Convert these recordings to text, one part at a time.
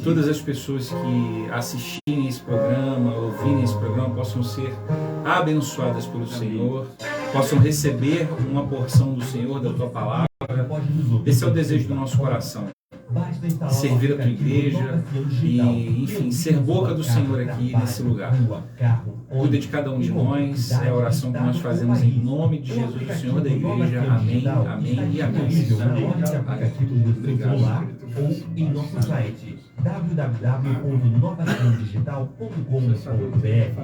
todas as pessoas que assistirem esse programa, ouvirem esse programa, possam ser abençoadas pelo Senhor, possam receber uma porção do Senhor, da Tua Palavra. Esse é o desejo do nosso coração. Servir a Tua igreja e, enfim, ser boca do Senhor aqui nesse lugar. Cuida de cada um de nós, é a oração que nós fazemos em nome de Jesus, o Senhor da igreja. Amém, amém e amém. Obrigado. Ou em nosso site www.novaçãodigital.com.br.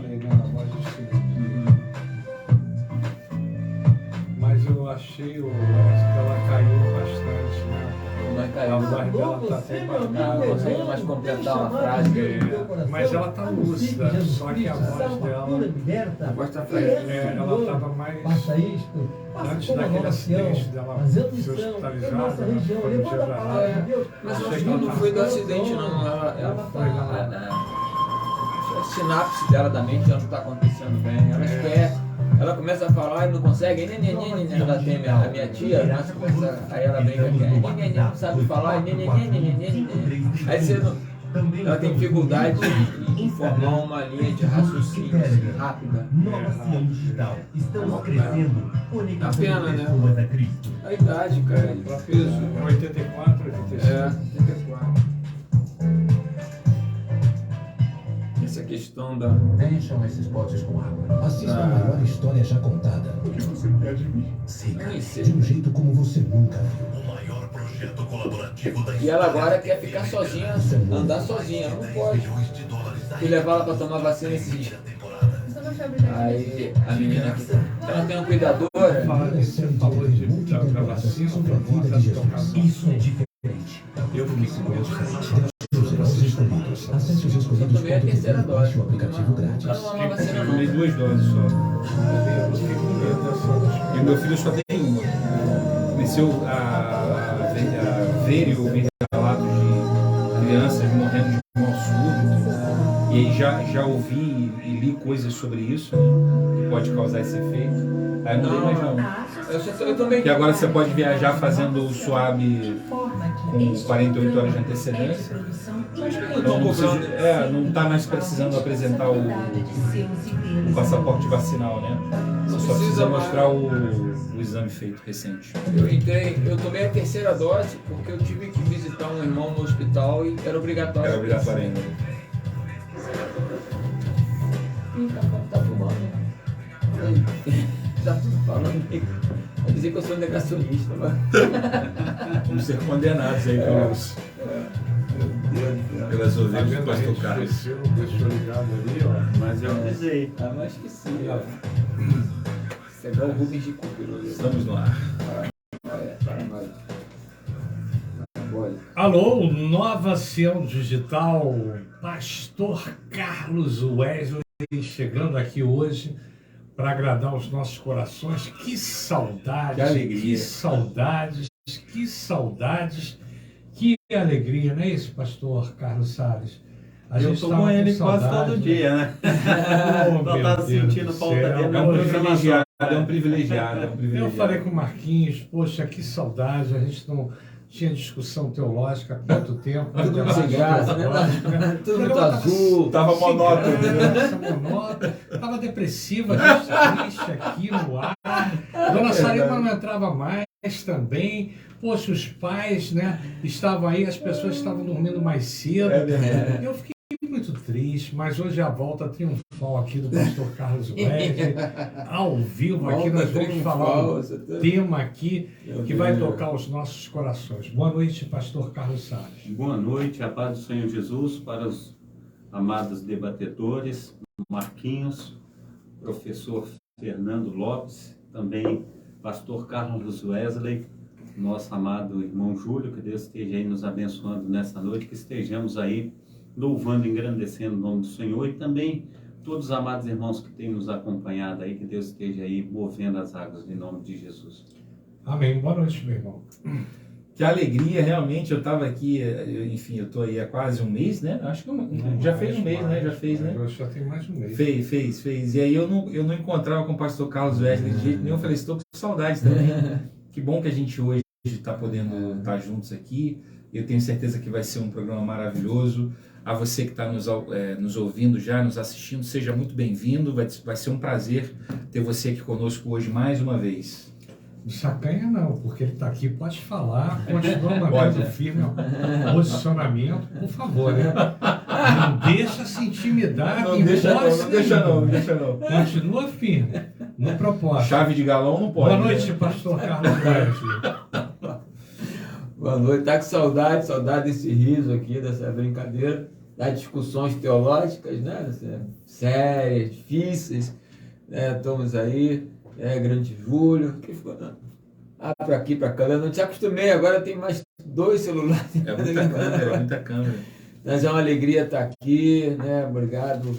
Mas eu achei que ela caiu bastante, né? Mas caiu. A voz dela está até marcada. Consegue mais completar uma frase. Mas ela está lúcida, só que a voz dela, A voz está ela estava mais... Antes daquele acidente dela ser hospitalizada, né? Foi no Gebrará. Mas eu acho que não foi do acidente, não. Ela foi a sinapse dela da mente já não está acontecendo bem. Ela quer. Ela começa a falar e não consegue, ela tem a minha tia, mas começa, aí ela brinca que não sabe falar, aí você não, ela tem dificuldade em formar uma linha de raciocínio assim, rápida. A pena, né? A idade, cara, o peso. 84, 85. 84. Essa questão da... Deixam esses potes com água. Assista a maior história já contada. O que você quer de mim? Siga de um jeito como você nunca viu. O maior projeto colaborativo da E ela agora quer ficar sozinha, andar sozinha, não pode. bilhões de dólares da Fui levar ela pra tomar vacina esse dia. temporada. Aí a menina aqui, ela tem uma cuidadora. Você falou da vacina, sobre a vida de Jesus. Isso é diferente. eu fiquei com medo. Acesse os Eu escolhidos. tomei a terceira dose. O aplicativo grátis. Ela não é uma vacina Eu não. tomei 2 doses só. Eu fiquei com medo dessa... E o meu filho só tem uma. Comecei a ver e ouvir relatos de crianças morrendo de mal súbito. E aí já ouvi e li coisas sobre isso, né, que pode causar esse efeito. Aí eu não dei mais não. Eu também. Porque agora você pode viajar fazendo o swab com 48 horas de antecedência. Então não está mais precisando apresentar o passaporte vacinal, né? Você só precisa mostrar o exame feito recente. Eu tomei a terceira dose porque eu tive que visitar um irmão no hospital e era obrigatório. Era obrigatório ainda. Tá fumando. Tá falando. Vai dizer que eu sou negacionista, mas... Vamos ser condenados aí pelas ovelhas do pastor Carlos. Deixou ligado ali, ó. Mas eu avisei. Ah, mas esqueci, ó. Isso é igual o Rubens de Cooper. Estamos no ar. Alô, Nova Sião Digital, Pastor Carlos Wesley, chegando aqui hoje para agradar os nossos corações. Que saudades, que alegria, que saudades, que alegria, não é isso, Pastor Carlos Salles? Eu estou com ele quase todo dia, né? Não está sentindo falta dele. É um privilegiado. Eu falei com o Marquinhos, poxa, que saudade, a gente não tinha discussão teológica há quanto tempo. Tudo sem graça, né? Tudo muito azul. Tava monótono. Tava depressiva, triste aqui no ar. Dona Sarema não entrava mais também. Poxa, os pais, né, estavam aí, as pessoas estavam dormindo mais cedo. Eu fiquei muito triste, mas hoje é a volta triunfal aqui do pastor Carlos Wesley, ao vivo aqui. Nós vamos falar um tema aqui que vai tocar os nossos corações. Boa noite, pastor Carlos Salles. Boa noite, a paz do Senhor Jesus para os amados debatedores, Marquinhos, professor Fernando Lopes, também pastor Carlos Wesley, nosso amado irmão Júlio, que Deus esteja aí nos abençoando nessa noite, que estejamos aí louvando e engrandecendo o nome do Senhor, e também todos os amados irmãos que têm nos acompanhado aí, que Deus esteja aí movendo as águas em nome de Jesus. Amém. Boa noite, meu irmão. Que alegria, realmente. Eu estava aqui, enfim, eu estou aí há quase um mês, né? Acho que já fez um mês, né? Já fez, né? Já tem mais de um mês. Fez. E aí eu não encontrava com o pastor Carlos Wesley de jeito nenhum. Eu falei, estou com saudades também. Que bom que a gente hoje está podendo estar juntos aqui. Eu tenho certeza que vai ser um programa maravilhoso. A você que está nos ouvindo já, nos assistindo, seja muito bem-vindo. Vai ser um prazer ter você aqui conosco hoje mais uma vez. Não sacanha não, porque ele está aqui, pode falar, continua mantendo firme o posicionamento, por favor, né? Não deixa se intimidar. Não deixa não. Continua firme, no propósito. Chave de galão não pode. Boa noite, pastor Carlos Wesley. Boa noite, tá com saudade desse riso aqui, dessa brincadeira, das discussões teológicas, né? Sérias, difíceis, né? Estamos aí, grande Júlio, que ficou para aqui, para cá, eu não te acostumei, agora tem mais 2 celulares. É muita câmera. Mas é uma alegria estar aqui, né? Obrigado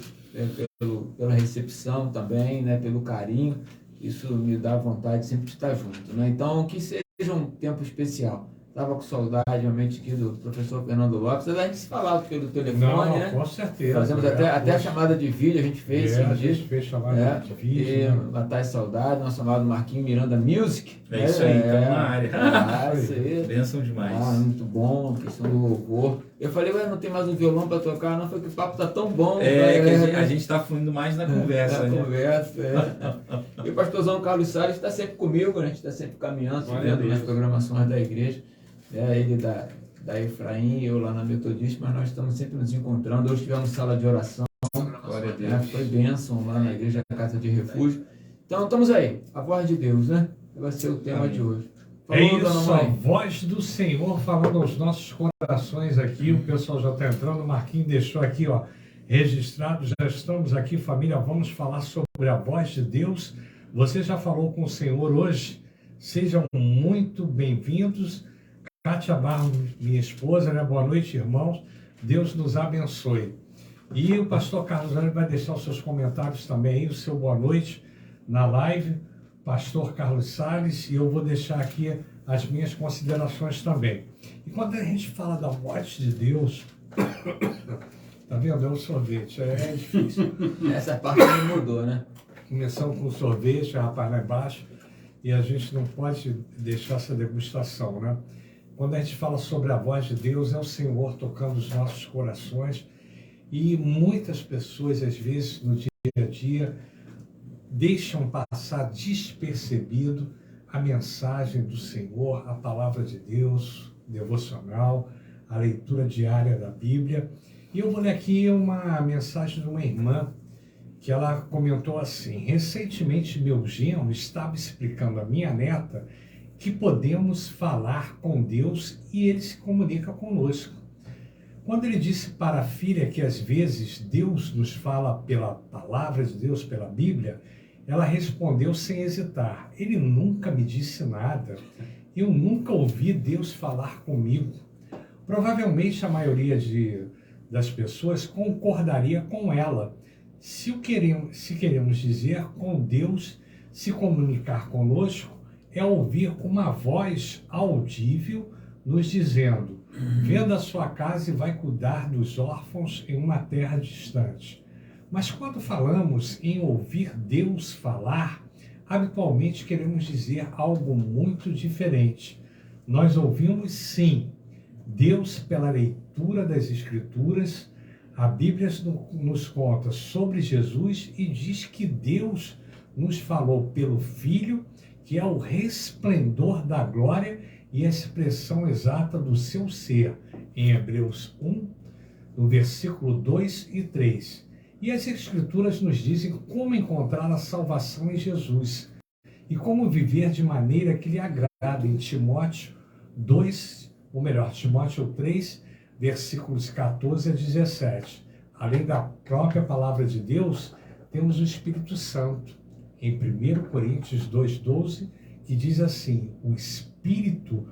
pela recepção também, né? Pelo carinho, isso me dá vontade sempre de estar junto, né? Então, que seja um tempo especial. Estava com saudade, realmente, aqui do professor Fernando Lopes. A gente se falava pelo telefone, né? Com certeza. Fazemos até a chamada de vídeo, a gente fez. A gente fez chamada de vídeo. E matar saudade, nosso chamado Marquinhos Miranda Music. É isso aí, estamos na área. Isso aí. Bênção demais. Muito bom, questão do louvor. Eu falei, não tem mais um violão para tocar, não, foi que o papo tá tão bom. Que a gente está fluindo mais na conversa, né? E o pastorzão Carlos Salles está sempre comigo, né? A gente está sempre caminhando, vendo nas programações da igreja. Ele da Efraim, eu lá na Metodista, mas nós estamos sempre nos encontrando. Hoje tivemos sala de oração, glória a Deus. Foi bênção lá na igreja da Casa de Refúgio. Então estamos aí, a voz de Deus, né? Vai ser o tema de hoje. Falou, é isso, a voz do Senhor falando aos nossos corações aqui. O pessoal já está entrando, o Marquinhos deixou aqui, registrado. Já estamos aqui, família, vamos falar sobre a voz de Deus. Você já falou com o Senhor hoje? Sejam muito bem-vindos. Kátia Barros, minha esposa, né? Boa noite, irmãos. Deus nos abençoe. E o pastor Carlos vai deixar os seus comentários também aí, o seu boa noite na live. Pastor Carlos Salles, e eu vou deixar aqui as minhas considerações também. E quando a gente fala da voz de Deus, tá vendo? É um sorvete, é difícil. Essa parte não mudou, né? Começamos com o sorvete, rapaz, lá embaixo, e a gente não pode deixar essa degustação, né? Quando a gente fala sobre a voz de Deus, é o Senhor tocando os nossos corações. E muitas pessoas, às vezes, no dia a dia, deixam passar despercebido a mensagem do Senhor, a palavra de Deus, devocional, a leitura diária da Bíblia. E eu vou ler aqui uma mensagem de uma irmã, que ela comentou assim: recentemente meu genro estava explicando à minha neta que podemos falar com Deus e Ele se comunica conosco. Quando ele disse para a filha que às vezes Deus nos fala pela palavra de Deus, pela Bíblia, ela respondeu sem hesitar: Ele nunca me disse nada, eu nunca ouvi Deus falar comigo. Provavelmente a maioria das pessoas concordaria com ela. Se queremos dizer com Deus se comunicar conosco, é ouvir uma voz audível nos dizendo: venda a sua casa e vai cuidar dos órfãos em uma terra distante. Mas quando falamos em ouvir Deus falar, habitualmente queremos dizer algo muito diferente. Nós ouvimos, sim, Deus pela leitura das Escrituras. A Bíblia nos conta sobre Jesus e diz que Deus nos falou pelo Filho, que é o resplendor da glória e a expressão exata do seu ser, em Hebreus 1, no versículo 2 e 3. E as Escrituras nos dizem como encontrar a salvação em Jesus e como viver de maneira que lhe agrada, em Timóteo 3, versículos 14 a 17. Além da própria palavra de Deus, temos o Espírito Santo, em 1 Coríntios 2,12, que diz assim: o Espírito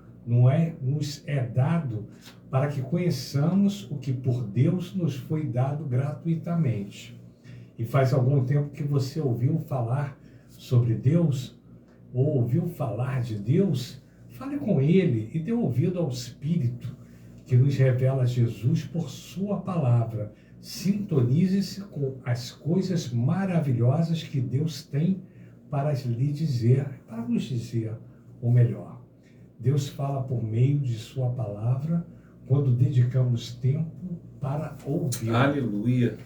nos é dado para que conheçamos o que por Deus nos foi dado gratuitamente. E faz algum tempo que você ouviu falar sobre Deus, ou ouviu falar de Deus, fale com Ele e dê ouvido ao Espírito, que nos revela Jesus por sua palavra. Sintonize-se com as coisas maravilhosas que Deus tem para lhe dizer, para nos dizer o melhor. Deus fala por meio de sua palavra quando dedicamos tempo para ouvir. Aleluia.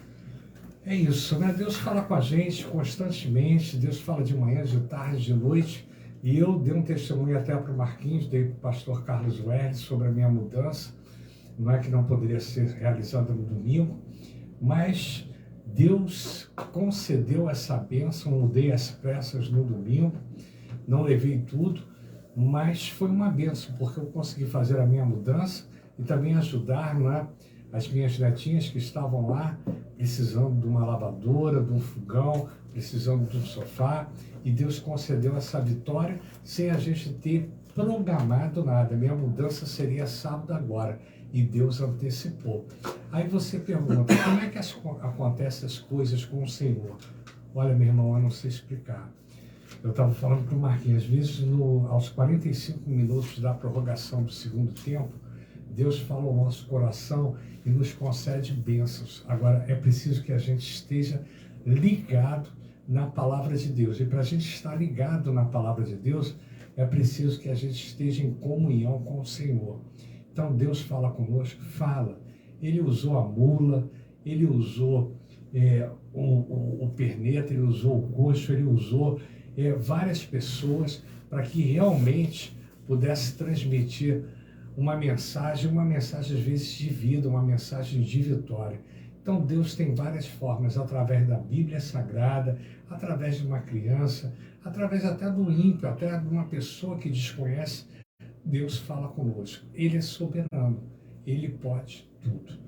É isso, né? Deus fala com a gente constantemente, Deus fala de manhã, de tarde, de noite. E eu dei um testemunho até para o Marquinhos, dei para o pastor Carlos Welles sobre a minha mudança. Não é que não poderia ser realizada no domingo, mas Deus concedeu essa bênção. Mudei as pressas no domingo, não levei tudo, mas foi uma bênção, porque eu consegui fazer a minha mudança e também ajudar, né, as minhas netinhas que estavam lá precisando de uma lavadora, de um fogão, precisando de um sofá, e Deus concedeu essa vitória sem a gente ter programado nada. Minha mudança seria sábado agora, e Deus antecipou. Aí você pergunta, como é que acontecem as coisas com o Senhor? Olha, meu irmão, eu não sei explicar. Eu estava falando para o Marquinhos, às vezes aos 45 minutos da prorrogação do segundo tempo, Deus fala ao nosso coração e nos concede bênçãos. Agora, é preciso que a gente esteja ligado na palavra de Deus. E para a gente estar ligado na palavra de Deus, é preciso que a gente esteja em comunhão com o Senhor. Então, Deus fala conosco, fala. Ele usou a mula, ele usou o perneta, ele usou o coxo, ele usou várias pessoas para que realmente pudesse transmitir uma mensagem às vezes de vida, uma mensagem de vitória. Então Deus tem várias formas, através da Bíblia Sagrada, através de uma criança, através até do ímpio, até de uma pessoa que desconhece, Deus fala conosco. Ele é soberano, Ele pode tudo.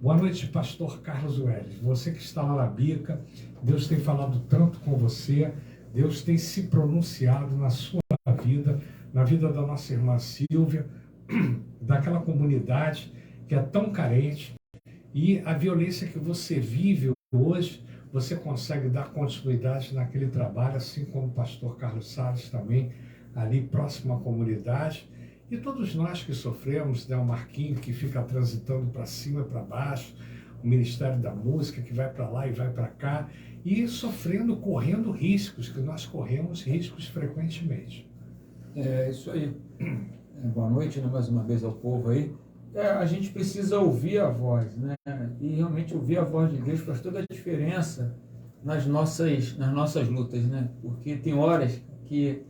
Boa noite, pastor Carlos Welles. Você que está lá na bica, Deus tem falado tanto com você, Deus tem se pronunciado na sua vida, na vida da nossa irmã Silvia, daquela comunidade que é tão carente, e a violência que você vive hoje, você consegue dar continuidade naquele trabalho, assim como o pastor Carlos Salles também, ali próximo à comunidade, e todos nós que sofremos, né, o Marquinho que fica transitando para cima e para baixo, o Ministério da Música que vai para lá e vai para cá, e sofrendo, correndo riscos, que nós corremos riscos frequentemente. É isso aí. Boa noite, né, mais uma vez ao povo aí. A gente precisa ouvir a voz, né? E realmente ouvir a voz de Deus faz toda a diferença nas nossas lutas, né? Porque tem horas que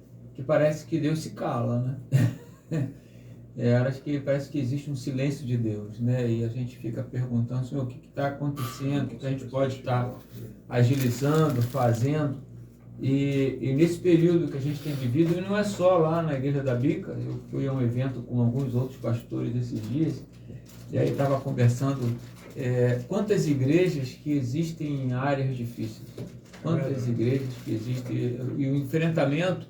parece que Deus se cala, né? Horas que parece que existe um silêncio de Deus, né? E a gente fica perguntando, Senhor, o que está acontecendo? O que a gente pode estar agilizando, fazendo? E nesse período que a gente tem vivido, e não é só lá na Igreja da Bica, eu fui a um evento com alguns outros pastores esses dias, e aí estava conversando quantas igrejas que existem em áreas difíceis, quantas igrejas que existem, e o enfrentamento,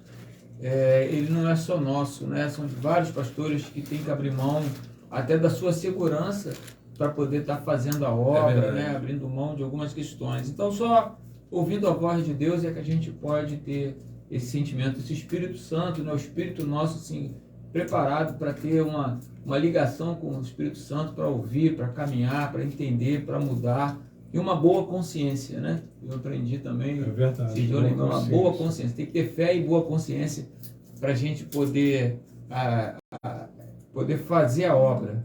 ele não é só nosso, né? São de vários pastores que têm que abrir mão até da sua segurança para poder estar fazendo a obra, né? Abrindo mão de algumas questões. Então, só ouvindo a voz de Deus é que a gente pode ter esse sentimento, esse Espírito Santo, né? O Espírito nosso assim, preparado para ter uma ligação com o Espírito Santo, para ouvir, para caminhar, para entender, para mudar, e uma boa consciência, né? Eu aprendi também, uma boa consciência, tem que ter fé e boa consciência para a gente poder fazer a obra.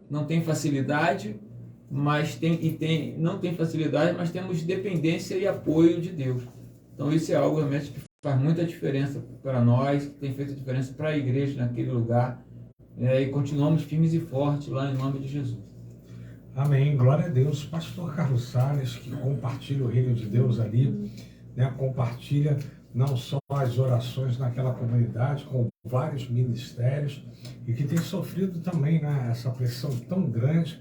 Não tem facilidade, não tem facilidade, mas temos dependência e apoio de Deus. Então isso é algo realmente que faz muita diferença para nós, tem feito diferença para a igreja naquele lugar, e continuamos firmes e fortes lá em nome de Jesus. Amém, glória a Deus. Pastor Carlos Salles, que compartilha o reino de Deus ali, né? Compartilha não só as orações naquela comunidade, com vários ministérios, e que tem sofrido também, né, essa pressão tão grande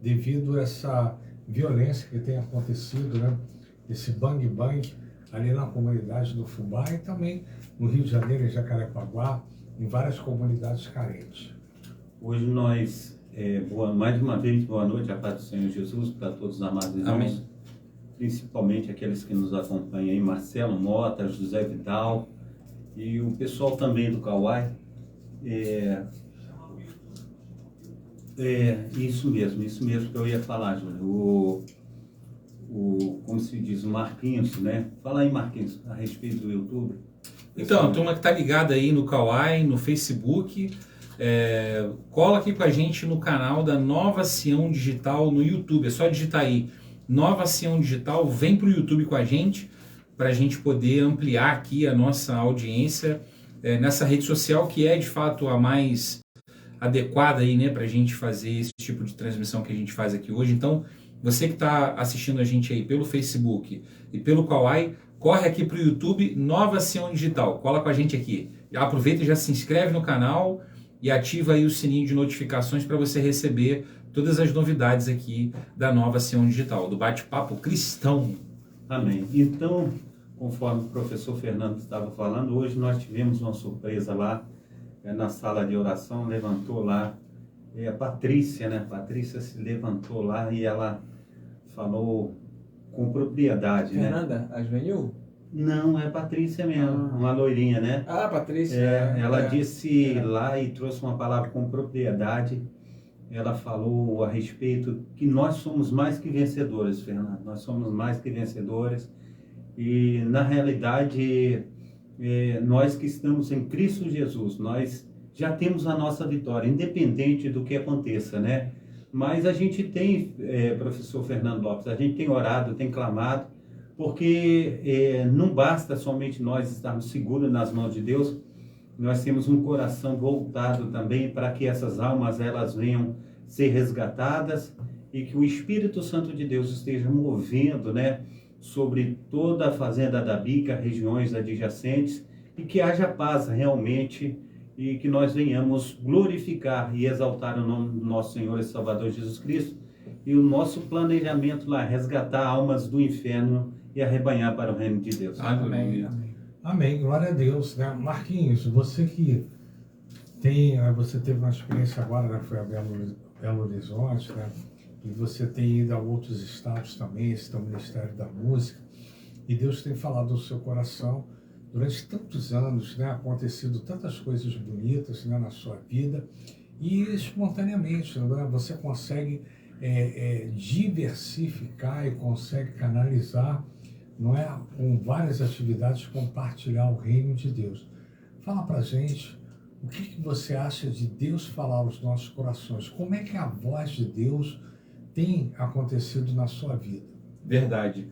devido a essa violência que tem acontecido, né? Esse bang-bang ali na comunidade do Fubá e também no Rio de Janeiro, em Jacarepaguá, em várias comunidades carentes. Hoje nós, mais uma vez, boa noite, a paz do Senhor Jesus, para todos os amados irmãos, amém. Principalmente aqueles que nos acompanham aí, Marcelo Mota, José Vidal e o pessoal também do Kauai. Isso mesmo que eu ia falar, Júlio. Como se diz, o Marquinhos, né? Fala aí, Marquinhos, a respeito do YouTube. Então, a turma que está ligada aí no Kauai, no Facebook, cola aqui com a gente no canal da Nova Sião Digital no YouTube. É só digitar aí Nova Sião Digital, vem para o YouTube com a gente, para a gente poder ampliar aqui a nossa audiência nessa rede social, que é de fato a mais adequada aí, né, para a gente fazer esse tipo de transmissão que a gente faz aqui hoje. Então, você que está assistindo a gente aí pelo Facebook e pelo Kawai, corre aqui para o YouTube Nova Sião Digital, cola com a gente aqui. Aproveita e já se inscreve no canal e ativa aí o sininho de notificações para você receber todas as novidades aqui da Nova Sião Digital, do bate-papo cristão. Amém. Então, conforme o professor Fernando estava falando, hoje nós tivemos uma surpresa lá na sala de oração, levantou lá a Patrícia, né? Patrícia se levantou lá e ela falou com propriedade, Fernanda, né? Asvenil? Não, é Patrícia mesmo, uma loirinha, né? Ah, Patrícia. Ela disse lá e trouxe uma palavra com propriedade. Ela falou a respeito que nós somos mais que vencedores, Fernando. Nós somos mais que vencedores. E, na realidade, nós que estamos em Cristo Jesus, nós já temos a nossa vitória, independente do que aconteça, né? Mas a gente tem, professor Fernando Lopes, a gente tem orado, tem clamado, porque não basta somente nós estarmos seguros nas mãos de Deus, nós temos um coração voltado também para que essas almas elas venham ser resgatadas e que o Espírito Santo de Deus esteja movendo, né, sobre toda a fazenda da Bica, regiões adjacentes, e que haja paz realmente e que nós venhamos glorificar e exaltar o nome do nosso Senhor e Salvador Jesus Cristo. E o nosso planejamento lá, resgatar almas do inferno e arrebanhar para o reino de Deus. Amém. Amém, glória a Deus, né? Marquinhos, você que você teve uma experiência agora, né? Foi a Belo Horizonte, né? E você tem ido a outros estados também, esse teu Ministério da Música, e Deus tem falado no seu coração durante tantos anos, né? Acontecido tantas coisas bonitas, né? Na sua vida, e espontaneamente, né? Você consegue diversificar e consegue canalizar, não é, com várias atividades, compartilhar o reino de Deus. Fala pra gente o que você acha de Deus falar aos nossos corações. Como é que a voz de Deus tem acontecido na sua vida? Verdade.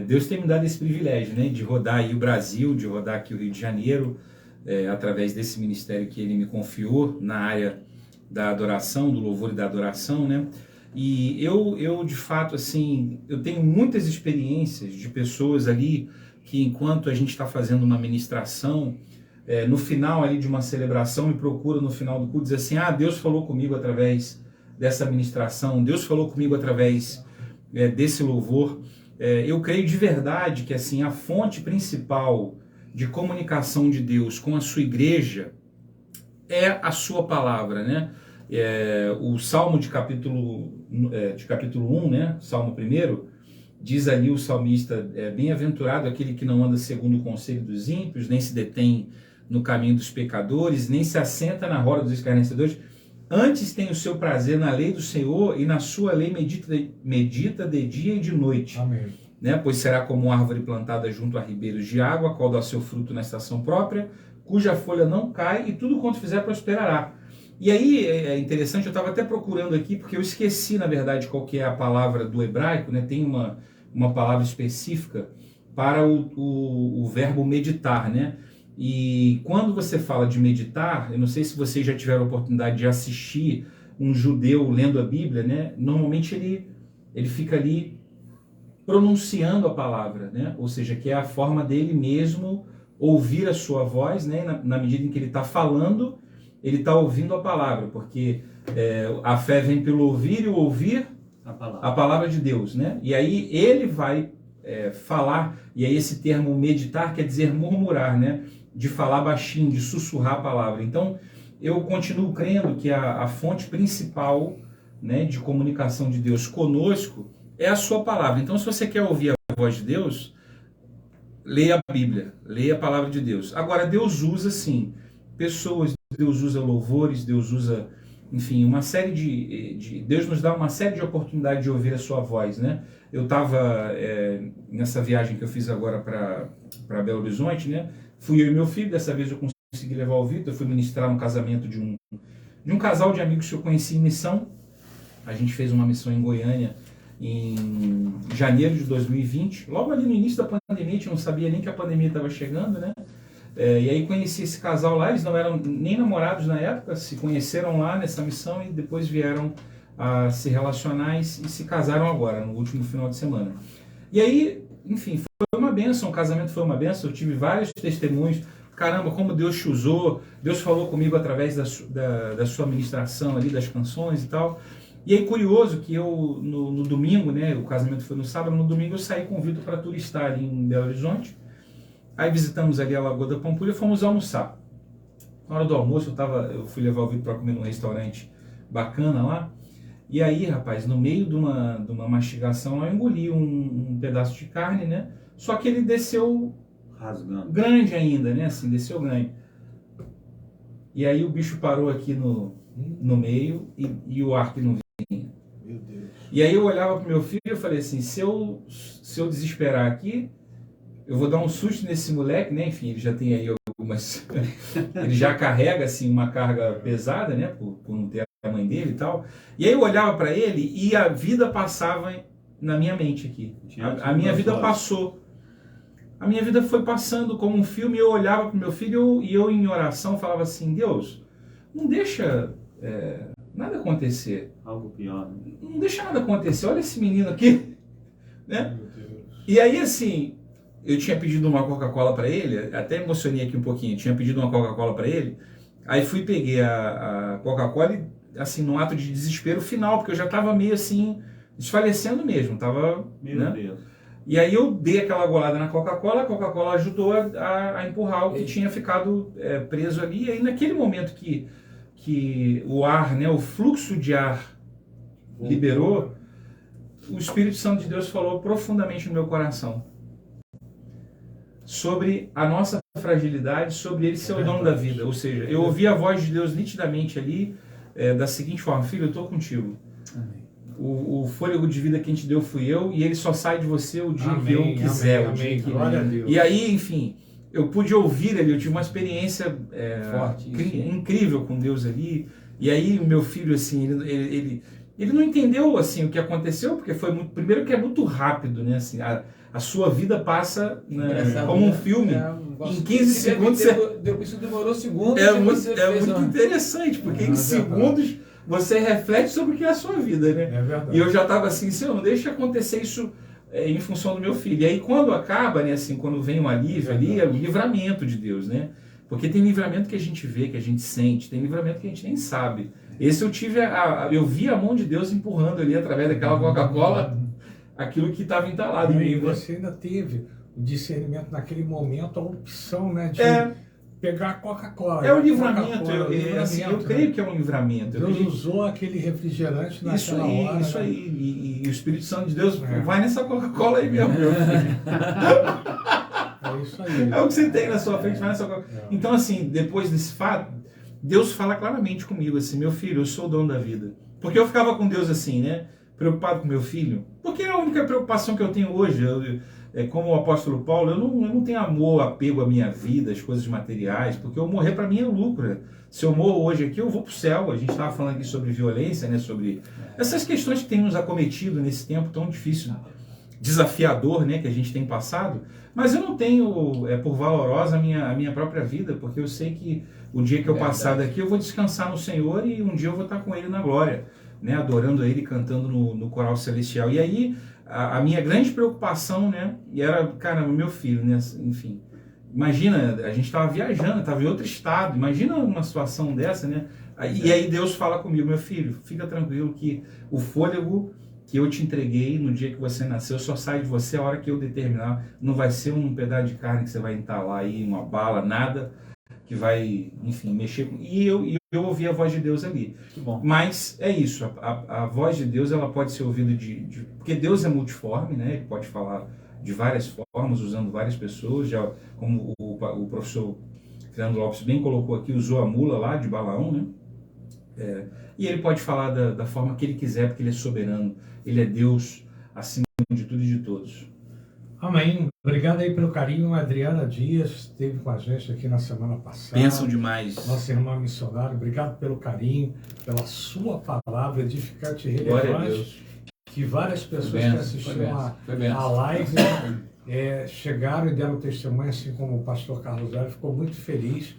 Deus tem me dado esse privilégio, né, de rodar aí o Brasil, de rodar aqui o Rio de Janeiro, através desse ministério que Ele me confiou na área da adoração, do louvor e da adoração, né? E eu de fato, assim, eu tenho muitas experiências de pessoas ali que, enquanto a gente está fazendo uma ministração, no final ali de uma celebração, me procura no final do culto e diz assim: Deus falou comigo através dessa ministração, Deus falou comigo através desse louvor. Eu creio de verdade que, assim, a fonte principal de comunicação de Deus com a sua igreja é a sua palavra, né? O Salmo de capítulo 1, né? Salmo 1, diz ali o salmista: bem-aventurado aquele que não anda segundo o conselho dos ímpios, nem se detém no caminho dos pecadores, nem se assenta na roda dos escarnecedores, antes tem o seu prazer na lei do Senhor, e na sua lei medita de dia e de noite. Amém. Né? Pois será como uma árvore plantada junto a ribeiros de água, qual dá seu fruto na estação própria, cuja folha não cai, e tudo quanto fizer prosperará. E aí é interessante, eu estava até procurando aqui, porque eu esqueci, na verdade, qual que é a palavra do hebraico, né? Tem uma palavra específica para o verbo meditar, né? E quando você fala de meditar, eu não sei se vocês já tiveram a oportunidade de assistir um judeu lendo a Bíblia, né? Normalmente ele fica ali pronunciando a palavra, né? Ou seja, que é a forma dele mesmo ouvir a sua voz, né? Na medida em que ele está falando, ele está ouvindo a palavra, porque a fé vem pelo ouvir e o ouvir a palavra de Deus, né? E aí ele vai falar, e aí esse termo meditar quer dizer murmurar, né? De falar baixinho, de sussurrar a palavra. Então, eu continuo crendo que a fonte principal, né, de comunicação de Deus conosco é a sua palavra. Então, se você quer ouvir a voz de Deus, leia a Bíblia, leia a palavra de Deus. Agora, Deus usa, sim, pessoas, Deus usa louvores, Deus usa, enfim, uma série Deus nos dá uma série de oportunidades de ouvir a sua voz, né? Eu estava nessa viagem que eu fiz agora para Belo Horizonte, né? Fui eu e meu filho, dessa vez eu consegui levar o Vitor, eu fui ministrar no casamento de um casal de amigos que eu conheci em missão. A gente fez uma missão em Goiânia em janeiro de 2020, logo ali no início da pandemia. A gente não sabia nem que a pandemia estava chegando, né? E aí conheci esse casal lá, eles não eram nem namorados na época, se conheceram lá nessa missão e depois vieram a se relacionar e se casaram agora, no último final de semana. E aí, enfim, foi uma bênção, o casamento foi uma bênção, eu tive vários testemunhos. Caramba, como Deus te usou, Deus falou comigo através da sua ministração ali, das canções e tal. E aí, curioso que eu, no domingo, né, o casamento foi no sábado, no domingo eu saí com o Vitor para turistar ali em Belo Horizonte. Aí visitamos ali a Lagoa da Pampulha e fomos almoçar. Na hora do almoço eu fui levar o Vitor para comer num restaurante bacana lá. E aí, rapaz, no meio de uma mastigação, eu engoli um pedaço de carne, né? Só que ele desceu rasgando, grande ainda, né? Assim, desceu grande. E aí o bicho parou aqui no meio e o ar que não vinha. Meu Deus. E aí eu olhava pro meu filho e falei assim, se eu desesperar aqui, eu vou dar um susto nesse moleque, né? Enfim, ele já tem aí algumas... ele já carrega, assim, uma carga pesada, né? Por não ter a mãe dele e tal. E aí eu olhava para ele e a vida passava na minha mente aqui. A minha vida passou. A minha vida foi passando como um filme. Eu olhava para o meu filho e eu em oração falava assim, Deus, não deixa nada acontecer. algo pior, né? Não deixa nada acontecer. Olha esse menino aqui, né? E aí assim, eu tinha pedido uma Coca-Cola para ele, até emocionei aqui um pouquinho, tinha pedido uma Coca-Cola para ele, aí fui peguei a Coca-Cola e assim, num ato de desespero final, porque eu já estava meio assim, desfalecendo mesmo, tava, Meu né? Deus. E aí eu dei aquela golada na Coca-Cola, a Coca-Cola ajudou a empurrar o que tinha ficado preso ali, e aí naquele momento que o ar, né, o fluxo de ar liberou, o Espírito Santo de Deus falou profundamente no meu coração sobre a nossa fragilidade, sobre ele ser o dono da vida. Ou seja, eu ouvi a voz de Deus nitidamente ali, da seguinte forma: filho, eu estou contigo. Amém. O fôlego de vida que a gente deu fui eu, e ele só sai de você o dia que eu quiser. Amém. Glória a Deus. E aí, enfim, eu pude ouvir ali, eu tive uma experiência Forte, incrível com Deus ali. E aí o meu filho, assim, ele não entendeu assim o que aconteceu, porque foi muito, primeiro que é muito rápido, né? Assim, a sua vida passa, né, como um filme. Em 15 segundos Isso demorou segundos. É muito interessante, porque em segundos você reflete sobre o que é a sua vida, né? É verdade. E eu já estava assim, Senhor, não deixa acontecer isso em função do meu filho. E aí quando acaba, né, assim, quando vem um alívio ali, é o livramento de Deus, né? Porque tem livramento que a gente vê, que a gente sente, tem livramento que a gente nem sabe. Esse eu tive, eu vi a mão de Deus empurrando ali através daquela Coca-Cola, aquilo que estava entalado em mim. E você ainda teve o discernimento naquele momento, a opção, né, de pegar a Coca-Cola. É o livramento, eu creio que é um livramento. Deus usou aquele refrigerante naquela hora. Isso aí, e o Espírito Santo de Deus vai nessa Coca-Cola aí mesmo, meu filho. É isso aí. É o que você tem na sua frente, vai nessa Coca-Cola. Então, assim, depois desse fato, Deus fala claramente comigo, assim, meu filho, eu sou o dono da vida. Porque eu ficava com Deus assim, né, preocupado com meu filho, porque é a única preocupação que eu tenho hoje. Como o apóstolo Paulo, eu não tenho amor, apego à minha vida, às coisas materiais, porque eu morrer para mim é lucro. Se eu morro hoje aqui, eu vou para o céu. A gente estava falando aqui sobre violência, né, sobre essas questões que têm nos acometido nesse tempo tão difícil, desafiador, né, que a gente tem passado. Mas eu não tenho por valorosa a minha própria vida, porque eu sei que o dia que eu passar daqui, eu vou descansar no Senhor e um dia eu vou estar com Ele na glória, né, adorando a Ele, cantando no coral celestial. E aí a minha grande preocupação, né, e era, caramba, meu filho, né, enfim, imagina, a gente estava viajando, estava em outro estado, imagina uma situação dessa, né, e aí Deus fala comigo, meu filho, fica tranquilo que o fôlego que eu te entreguei no dia que você nasceu só sai de você a hora que eu determinar, não vai ser um pedaço de carne que você vai entalar aí, uma bala, nada que vai, enfim, mexer com... E eu ouvi a voz de Deus ali. Que bom. Mas é isso, a voz de Deus, ela pode ser ouvida porque Deus é multiforme, né? Ele pode falar de várias formas, usando várias pessoas, já como o professor Fernando Lopes bem colocou aqui, usou a mula lá de Balaão, né? E ele pode falar da forma que ele quiser, porque ele é soberano, ele é Deus acima de tudo e de todos. Amém. Obrigado aí pelo carinho. A Adriana Dias esteve com a gente aqui na semana passada. Pensam demais. Nossa irmã missionária, obrigado pelo carinho, pela sua palavra edificante e Glória a relevante. Deus. Que várias pessoas que assistiram a live chegaram e deram testemunho, assim como o pastor Carlos Velho, ficou muito feliz,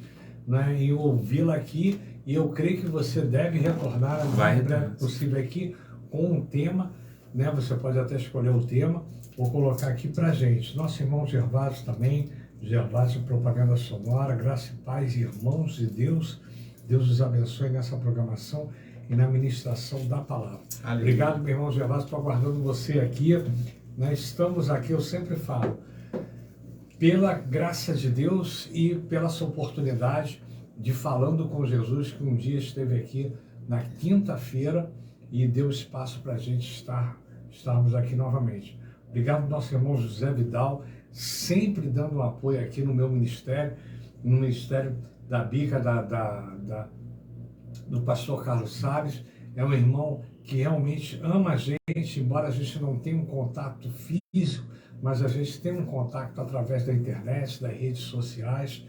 né, em ouvi-la aqui. E eu creio que você deve retornar o mais breve possível aqui com um tema, né? Você pode até escolher o tema. Vou colocar aqui pra gente. Nosso irmão Gervásio também, Gervásio Propaganda Sonora, graça e paz, irmãos de Deus. Deus os abençoe nessa programação e na ministração da palavra. Aleluia. Obrigado, meu irmão Gervásio, estou aguardando você aqui. Nós estamos aqui, eu sempre falo, pela graça de Deus e pela sua oportunidade de Falando com Jesus, que um dia esteve aqui na quinta-feira e deu espaço para a gente estarmos aqui novamente. Obrigado, nosso irmão José Vidal, sempre dando um apoio aqui no meu ministério, no ministério da Bica, do pastor Carlos Salles. É um irmão que realmente ama a gente, embora a gente não tenha um contato físico, mas a gente tem um contato através da internet, das redes sociais.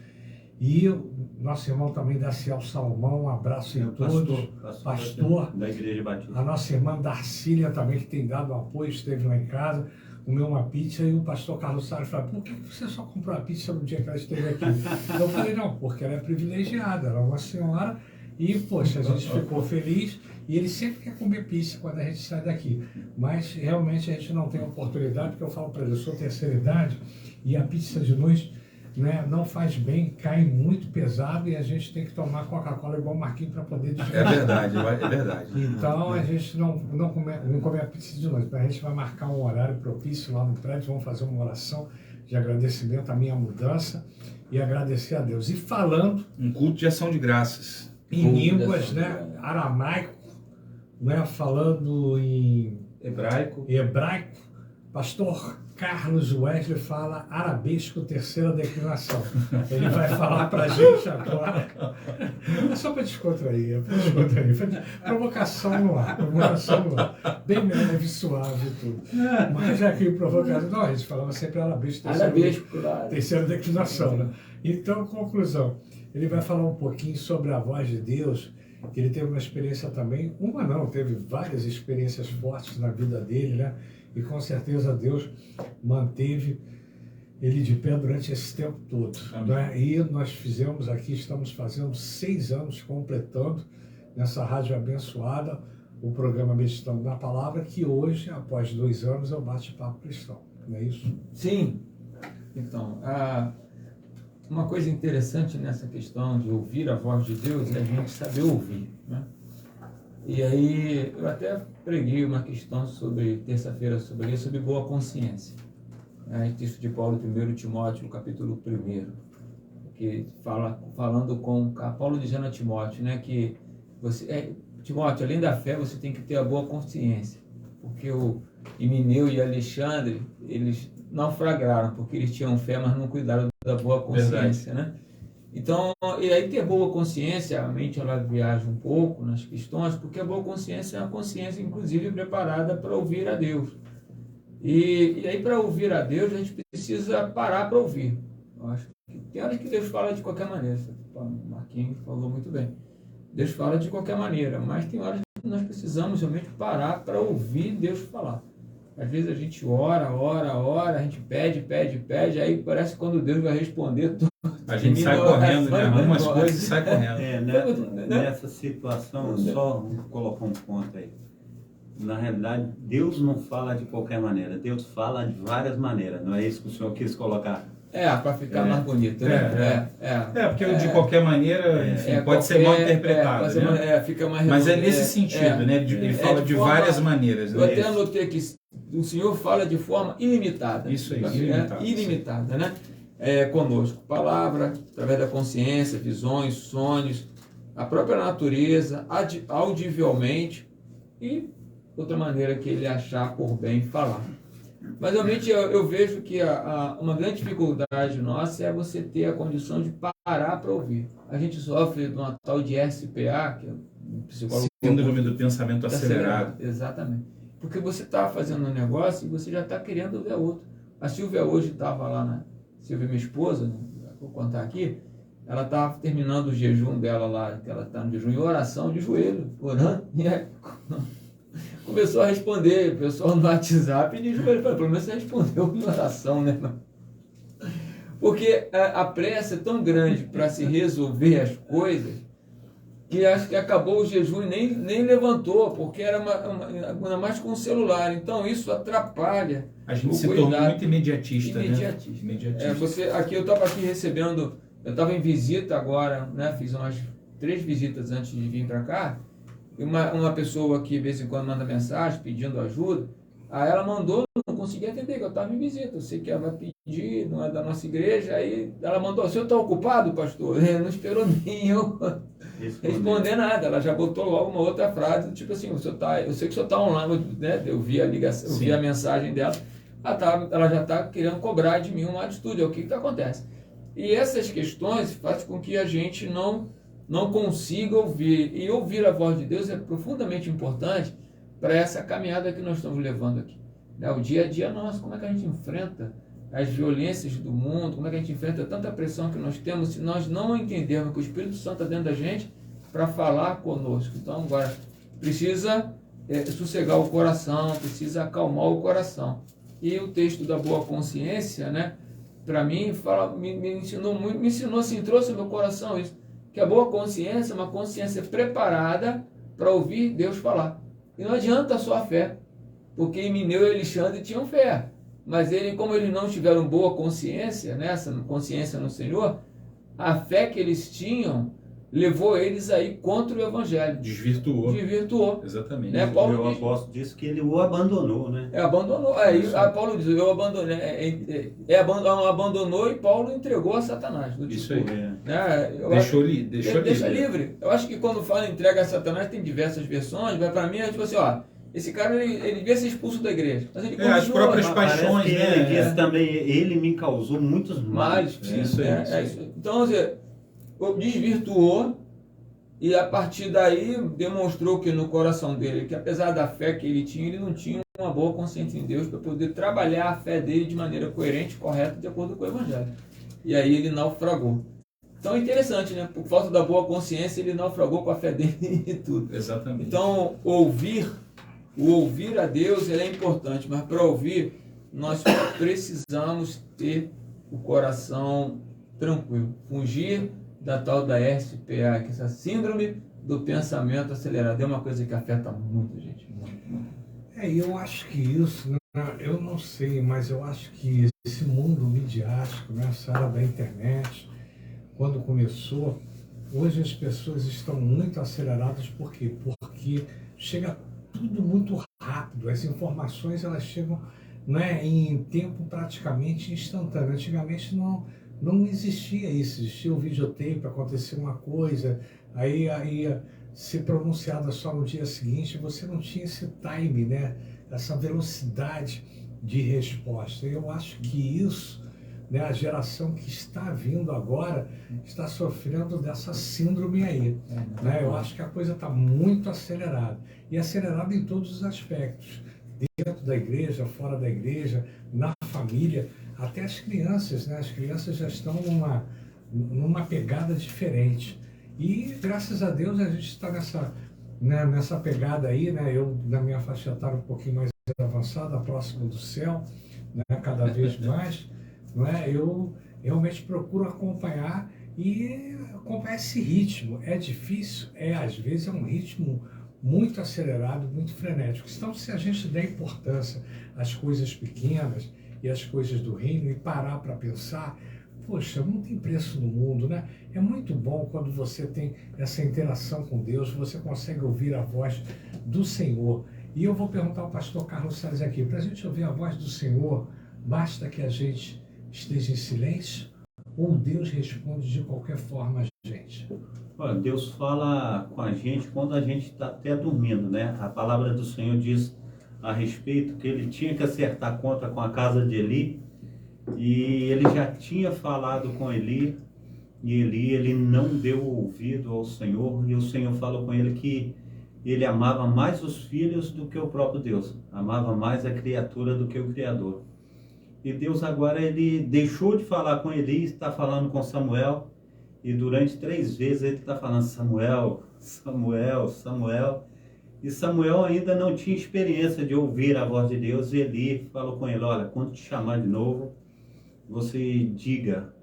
E o nosso irmão também, Daciel Salomão, um abraço em todos. Pastor da Igreja Batista. A nossa irmã Darcília também, que tem dado apoio, esteve lá em casa, comeu uma pizza, e o pastor Carlos Salles falou: por que você só comprou a pizza no dia que ela esteve aqui? Eu falei: não, porque ela é privilegiada, ela é uma senhora, e, poxa, a gente ficou feliz, e ele sempre quer comer pizza quando a gente sai daqui. Mas, realmente, a gente não tem oportunidade, porque eu falo para ele: eu sou terceira idade, e a pizza de noite, né, não faz bem, cai muito pesado, e a gente tem que tomar Coca-Cola igual o Marquinhos para poder descansar. É verdade, é verdade. Então a gente não come a pizza de noite, mas a gente vai marcar um horário propício lá no prédio, vamos fazer uma oração de agradecimento à minha mudança e agradecer a Deus. E falando Um culto de ação de graças. em línguas, né, aramaico, né, falando em Hebraico. pastor Carlos Wesley fala arabesco, terceira declinação. Ele vai falar para a gente agora. É só para descontrair, provocação no ar, bem leve, suave e tudo. Mas já que provocação, não, a gente falava sempre arabesco, terceira declinação, né? Então, conclusão, ele vai falar um pouquinho sobre a voz de Deus, que ele teve uma experiência também, teve várias experiências fortes na vida dele, né? E com certeza Deus manteve ele de pé durante esse tempo todo. Né? E nós estamos fazendo 6 anos, completando nessa rádio abençoada, o programa Meditando na Palavra, que hoje, após 2 anos, é o Bate-Papo Cristão. Não é isso? Sim. Então, uma coisa interessante nessa questão de ouvir a voz de Deus é a gente saber ouvir, né? E aí, eu até preguei uma questão sobre terça-feira sobre boa consciência. Texto de Paulo, 1 Timóteo, capítulo 1, que falando com Paulo dizendo a Timóteo, né, que Timóteo, além da fé, você tem que ter a boa consciência. Porque o Himeneu e Alexandre, eles naufragaram, porque eles tinham fé, mas não cuidaram da boa consciência, né? Então, e aí ter boa consciência, a mente ela viaja um pouco nas questões, porque a boa consciência é uma consciência, inclusive, preparada para ouvir a Deus. E aí, para ouvir a Deus, a gente precisa parar para ouvir. Eu acho que tem horas que Deus fala de qualquer maneira. O Marquinhos falou muito bem. Deus fala de qualquer maneira, mas tem horas que nós precisamos realmente parar para ouvir Deus falar. Às vezes a gente ora, a gente pede, aí parece que quando Deus vai responder, a gente sai correndo, né? Algumas coisas e sai correndo. Nessa situação, só vou colocar um ponto aí. Na realidade, Deus não fala de qualquer maneira, Deus fala de várias maneiras, não é isso que o senhor quis colocar? Para ficar mais bonito, né? Porque de qualquer maneira, enfim, pode ser mal interpretado, né? Fica mais mas é nesse sentido, né? Ele fala de várias maneiras. Eu até anotei que o Senhor fala de forma ilimitada. Isso aí, ilimitada, né? Conosco. Palavra, através da consciência, visões, sonhos, a própria natureza, audivelmente e outra maneira que ele achar por bem falar. Mas realmente eu vejo que uma grande dificuldade nossa é você ter a condição de parar para ouvir. A gente sofre de uma tal de SPA, que é o psicólogo... Síndrome do pensamento acelerado. Exatamente. Porque você está fazendo um negócio e você já está querendo ver outro. A Silvia hoje estava lá, Silvia, minha esposa, né? Vou contar aqui, ela estava terminando o jejum dela lá, que ela está no jejum, em oração de joelho, orando, e aí começou a responder, o pessoal no WhatsApp, de joelho, pelo menos você respondeu em oração, né? Porque a pressa é tão grande para se resolver as coisas, que acho que acabou o jejum e nem levantou, porque era ainda mais com o celular. Então isso atrapalha. A gente se torna muito imediatista, imediatista. Né? Imediatista. Eu estava aqui recebendo, eu estava em visita agora, né? Fiz umas 3 visitas antes de vir para cá, e uma pessoa que de vez em quando manda mensagem pedindo ajuda, aí ela mandou, não consegui atender, que eu estava em visita, eu sei que ela vai pedir, não é da nossa igreja, aí ela mandou, o senhor está ocupado, pastor? Não esperou nem eu responder nada, ela já botou logo uma outra frase, tipo assim, eu sei que o senhor está online, né? Eu vi a ligação, eu vi a mensagem dela, ela já está querendo cobrar de mim uma atitude, é o que acontece. E essas questões fazem com que a gente não consiga ouvir, e ouvir a voz de Deus é profundamente importante para essa caminhada que nós estamos levando aqui. Né? O dia a dia nosso, como é que a gente enfrenta as violências do mundo, como é que a gente enfrenta tanta pressão que nós temos, se nós não entendermos que o Espírito Santo está dentro da gente para falar conosco. Então, agora, precisa sossegar o coração, precisa acalmar o coração. E o texto da boa consciência, né, para mim, me ensinou muito, me ensinou assim, trouxe ao meu coração isso, que a boa consciência é uma consciência preparada para ouvir Deus falar. E não adianta só a fé, porque Emineu e Alexandre tinham fé, mas como eles não tiveram boa consciência, essa consciência no Senhor, a fé que eles tinham levou eles aí contra o Evangelho. Desvirtuou. Exatamente. Né? O apóstolo disse que ele o abandonou, né? Abandonou. Aí Paulo diz, eu abandonei. Abandonou e Paulo entregou a Satanás. Isso aí. Né? Deixa livre. Eu acho que quando fala entrega a Satanás, tem diversas versões, mas para mim é tipo assim, ó, esse cara ele devia ser expulso da igreja. Mas ele as próprias paixões, né? Ele disse também, ele me causou muitos males. Isso. Então, desvirtuou e a partir daí demonstrou que no coração dele, que apesar da fé que ele tinha, ele não tinha uma boa consciência em Deus para poder trabalhar a fé dele de maneira coerente, correta, de acordo com o Evangelho. E aí ele naufragou. Então é interessante, né? Por falta da boa consciência, ele naufragou com a fé dele e tudo. Exatamente. Então, ouvir a Deus é importante, mas para ouvir, nós precisamos ter o coração tranquilo. Fugir da tal da SPA, que é essa síndrome do pensamento acelerado. É uma coisa que afeta muito, gente. Muito. Eu acho que isso, eu não sei, mas eu acho que esse mundo midiático, essa era da internet, quando começou, hoje as pessoas estão muito aceleradas. Por quê? Porque chega tudo muito rápido. As informações, elas chegam, né, em tempo praticamente instantâneo. Antigamente não existia isso, existia o videotape, acontecia uma coisa, aí ia ser pronunciada só no dia seguinte, você não tinha esse time, né? Essa velocidade de resposta. Eu acho que isso, né, a geração que está vindo agora está sofrendo dessa síndrome aí. Né? Eu acho que a coisa está muito acelerada, e acelerada em todos os aspectos, dentro da igreja, fora da igreja, na família. Até as crianças, né? As crianças já estão numa pegada diferente. E, graças a Deus, a gente está nessa pegada aí, né? Eu, na minha faixa etária, um pouquinho mais avançada, próximo do céu, né? Cada vez mais, não é? Eu realmente procuro acompanhar esse ritmo. É difícil? Às vezes é um ritmo muito acelerado, muito frenético. Então, se a gente der importância às coisas pequenas e as coisas do reino e parar para pensar, poxa, não tem preço no mundo, né? É muito bom quando você tem essa interação com Deus, você consegue ouvir a voz do Senhor. E eu vou perguntar ao pastor Carlos Salles aqui, para a gente ouvir a voz do Senhor, basta que a gente esteja em silêncio ou Deus responde de qualquer forma a gente? Olha, Deus fala com a gente quando a gente está até dormindo, né? A palavra do Senhor diz a respeito que ele tinha que acertar conta com a casa de Eli, e ele já tinha falado com Eli, e ele não deu ouvido ao Senhor, e o Senhor falou com ele que ele amava mais os filhos do que o próprio Deus, amava mais a criatura do que o Criador. E Deus agora ele deixou de falar com Eli, está falando com Samuel. E durante 3 vezes ele está falando Samuel, Samuel, Samuel. E Samuel ainda não tinha experiência de ouvir a voz de Deus. E Eli falou com ele, olha, quando te chamar de novo, você diga,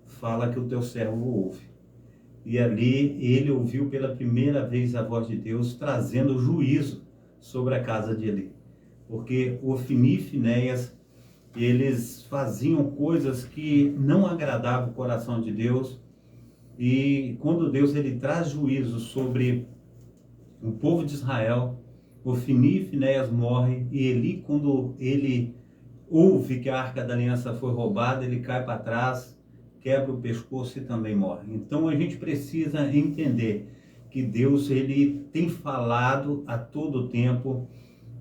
fala que o teu servo ouve. E ali ele ouviu pela primeira vez a voz de Deus, trazendo juízo sobre a casa de Eli. Porque Ofni e Finéias, eles faziam coisas que não agradavam o coração de Deus. E quando Deus ele traz juízo sobre o povo de Israel, Ofni e Finéias morrem, e Eli, quando ele ouve que a Arca da Aliança foi roubada, ele cai para trás, quebra o pescoço e também morre. Então a gente precisa entender que Deus ele tem falado a todo tempo,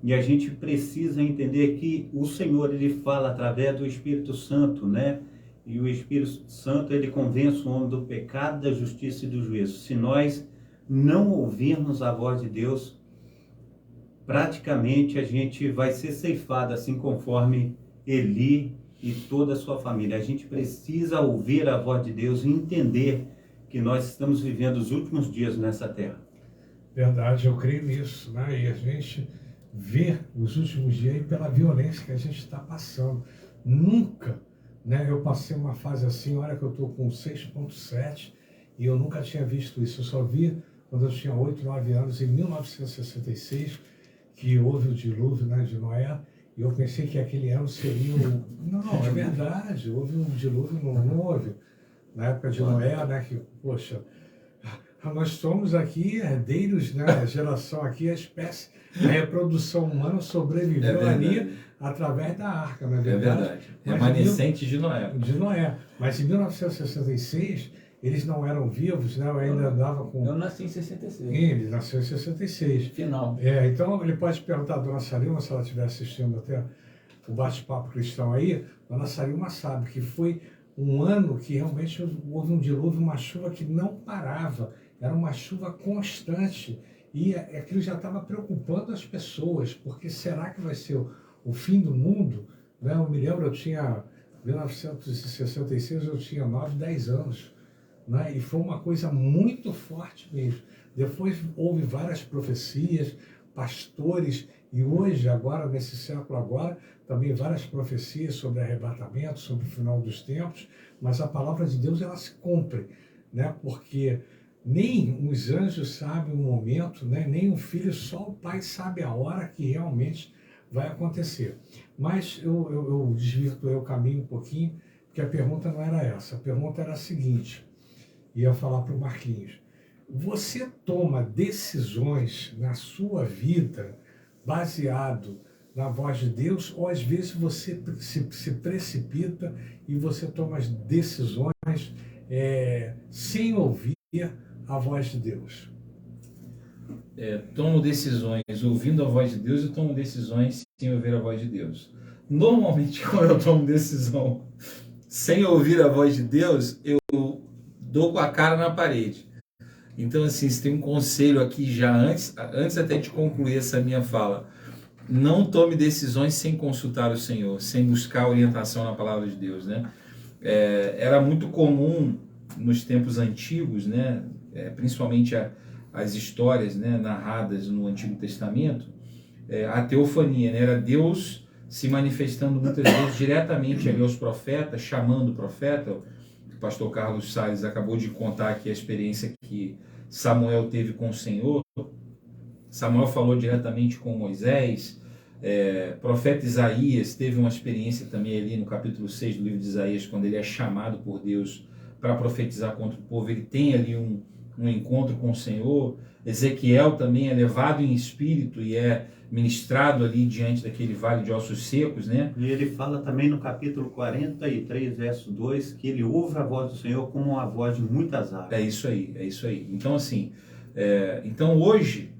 e a gente precisa entender que o Senhor ele fala através do Espírito Santo, né? E o Espírito Santo ele convence o homem do pecado, da justiça e do juízo. Se nós não ouvirmos a voz de Deus, praticamente a gente vai ser ceifado, assim conforme Eli e toda a sua família. A gente precisa ouvir a voz de Deus e entender que nós estamos vivendo os últimos dias nessa terra. Verdade, eu creio nisso, né? E a gente vê os últimos dias pela violência que a gente está passando. Nunca, né? Eu passei uma fase assim, olha que eu estou com 6,7 e eu nunca tinha visto isso. Eu só vi quando eu tinha 8, 9 anos, em 1966, que houve o dilúvio, né, de Noé. E eu pensei que aquele ano seria o... Não, é verdade, houve um dilúvio, não houve. Na época de Noé, né, que, poxa, nós somos aqui herdeiros, né, a geração aqui, a espécie, a reprodução humana sobreviveu ali através da arca, não é verdade? É verdade, remanescente de Noé. De Noé. Mas em 1966, eles não eram vivos, né, eu ainda andava com... Eu nasci em 66. Ele nasceu em 66. Final. Então ele pode perguntar a dona Sarima, se ela estiver assistindo até o bate-papo cristão aí, a dona Sarima sabe que foi um ano que realmente houve um dilúvio, uma chuva que não parava, era uma chuva constante, e aquilo já estava preocupando as pessoas, porque será que vai ser o fim do mundo? Né? Eu me lembro, em 1966, eu tinha 9, 10 anos, né? E foi uma coisa muito forte mesmo. Depois houve várias profecias, pastores, e hoje, agora, nesse século agora, também várias profecias sobre arrebatamento, sobre o final dos tempos, mas a palavra de Deus, ela se cumpre, né? Porque nem os anjos sabem o momento, né? Nem o filho, só o pai sabe a hora que realmente vai acontecer. Mas eu desvirtuei o caminho um pouquinho, porque a pergunta não era essa, a pergunta era a seguinte, ia falar para o Marquinhos, você toma decisões na sua vida baseado na voz de Deus, ou às vezes você se precipita e você toma as decisões sem ouvir a voz de Deus? Tomo decisões ouvindo a voz de Deus e tomo decisões sem ouvir a voz de Deus. Normalmente, quando eu tomo decisão sem ouvir a voz de Deus, eu dou com a cara na parede. Então, assim, se tem um conselho aqui já antes até de concluir essa minha fala, não tome decisões sem consultar o Senhor, sem buscar orientação na palavra de Deus, né? Era muito comum nos tempos antigos, né? Principalmente as histórias, né, narradas no Antigo Testamento, a teofania, né? Era Deus se manifestando muitas vezes diretamente ali aos profetas, chamando o profeta. O pastor Carlos Salles acabou de contar aqui a experiência que Samuel teve com o Senhor. Samuel falou diretamente com Moisés. Profeta Isaías teve uma experiência também ali no capítulo 6 do livro de Isaías, quando ele é chamado por Deus para profetizar contra o povo. Ele tem ali um encontro com o Senhor. Ezequiel também é levado em espírito e é ministrado ali diante daquele vale de ossos secos, né? E ele fala também no capítulo 43, verso 2, que ele ouve a voz do Senhor como uma voz de muitas águas. É isso aí. Então, assim, então hoje,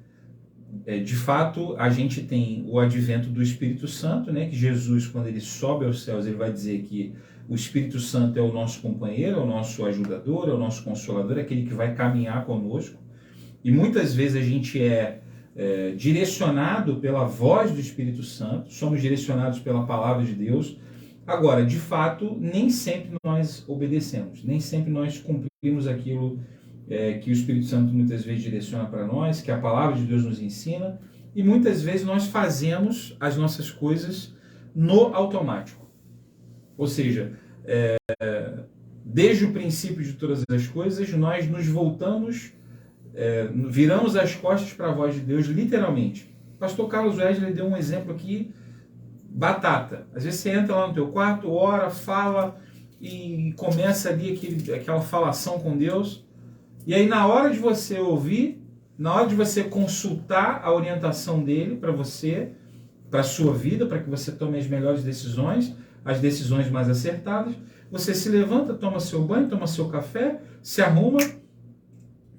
de fato, a gente tem o advento do Espírito Santo, né? Que Jesus, quando ele sobe aos céus, ele vai dizer que o Espírito Santo é o nosso companheiro, é o nosso ajudador, é o nosso consolador, é aquele que vai caminhar conosco. E muitas vezes a gente é direcionado pela voz do Espírito Santo, somos direcionados pela palavra de Deus Agora, de fato, nem sempre nós obedecemos, nem sempre nós cumprimos aquilo que o Espírito Santo muitas vezes direciona para nós, que a palavra de Deus nos ensina, e muitas vezes nós fazemos as nossas coisas no automático. Ou seja, desde o princípio de todas as coisas, nós nos voltamos, viramos as costas para a voz de Deus, literalmente. O pastor Carlos Wesley deu um exemplo aqui, batata. Às vezes você entra lá no teu quarto, ora, fala e começa ali aquela falação com Deus. E aí na hora de você ouvir, na hora de você consultar a orientação dele para você, para a sua vida, para que você tome as melhores decisões, as decisões mais acertadas, você se levanta, toma seu banho, toma seu café, se arruma,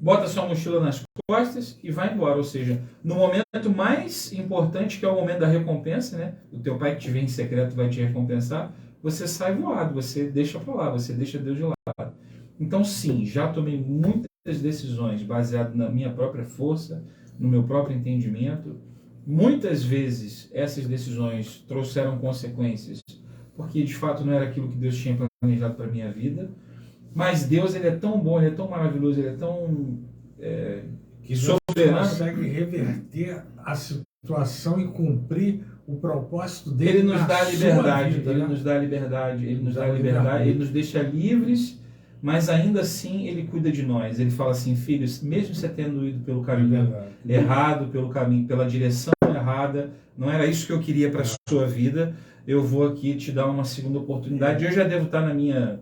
bota sua mochila nas costas e vai embora. Ou seja, no momento mais importante, que é o momento da recompensa, né? O teu pai que te vê em secreto vai te recompensar, você sai voado, você deixa para lá, você deixa Deus de lado. Então sim, já tomei muitas decisões baseadas na minha própria força, no meu próprio entendimento. Muitas vezes essas decisões trouxeram consequências, porque de fato não era aquilo que Deus tinha planejado para a minha vida. Mas Deus, ele é tão bom, ele é tão maravilhoso, ele é tão que soberano, consegue reverter a situação e cumprir o propósito dele. Ele nos dá liberdade, vida, ele nos dá liberdade, ele nos dá liberdade, ele nos deixa livres, mas ainda assim ele cuida de nós. Ele fala assim: filhos, mesmo você tendo ido pelo caminho errado, pela direção errada, não era isso que eu queria para a sua vida, eu vou aqui te dar uma segunda oportunidade. Eu já devo estar na minha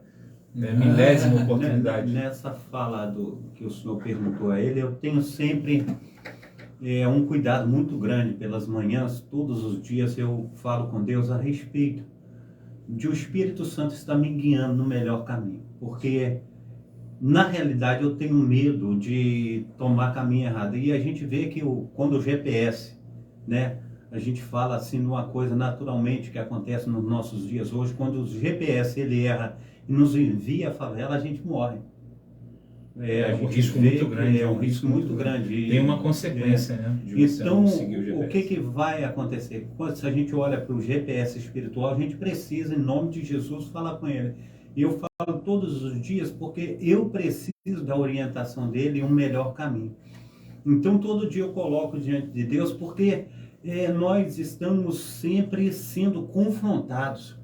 milésima oportunidade. Nessa fala que o senhor perguntou a ele, eu tenho sempre um cuidado muito grande pelas manhãs. Todos os dias eu falo com Deus a respeito de o Espírito Santo estar me guiando no melhor caminho, porque na realidade eu tenho medo de tomar caminho errado. E a gente vê que quando o GPS, né, a gente fala assim de uma coisa naturalmente que acontece nos nossos dias hoje, quando o GPS ele erra e nos envia a favela, a gente morre. É um risco muito grande. É um risco muito grande. Tem uma consequência, né? Então, o que vai acontecer? Se a gente olha para o GPS espiritual, a gente precisa, em nome de Jesus, falar com ele. E eu falo todos os dias porque eu preciso da orientação dele e um melhor caminho. Então, todo dia eu coloco diante de Deus, porque nós estamos sempre sendo confrontados.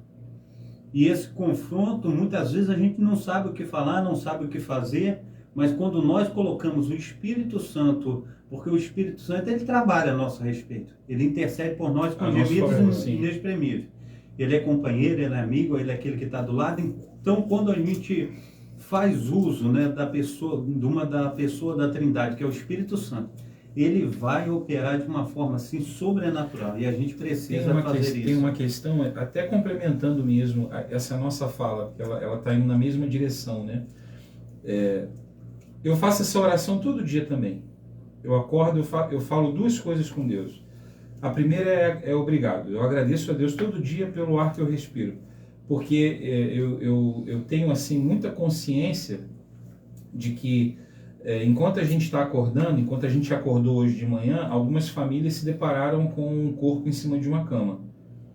E esse confronto, muitas vezes a gente não sabe o que falar, não sabe o que fazer, mas quando nós colocamos o Espírito Santo, porque o Espírito Santo ele trabalha a nosso respeito, ele intercede por nós com gemidos inexprimíveis. Ele é companheiro, ele é amigo, ele é aquele que está do lado. Então, quando a gente faz uso, né, da pessoa da Trindade, que é o Espírito Santo, ele vai operar de uma forma assim sobrenatural, e a gente precisa fazer isso. Tem uma questão, até complementando mesmo essa nossa fala, que ela está indo na mesma direção, né? Eu faço essa oração todo dia também. Eu acordo, eu falo duas coisas com Deus. A primeira é obrigado. Eu agradeço a Deus todo dia pelo ar que eu respiro, porque eu tenho assim muita consciência de que enquanto a gente está acordando, enquanto a gente acordou hoje de manhã, algumas famílias se depararam com um corpo em cima de uma cama.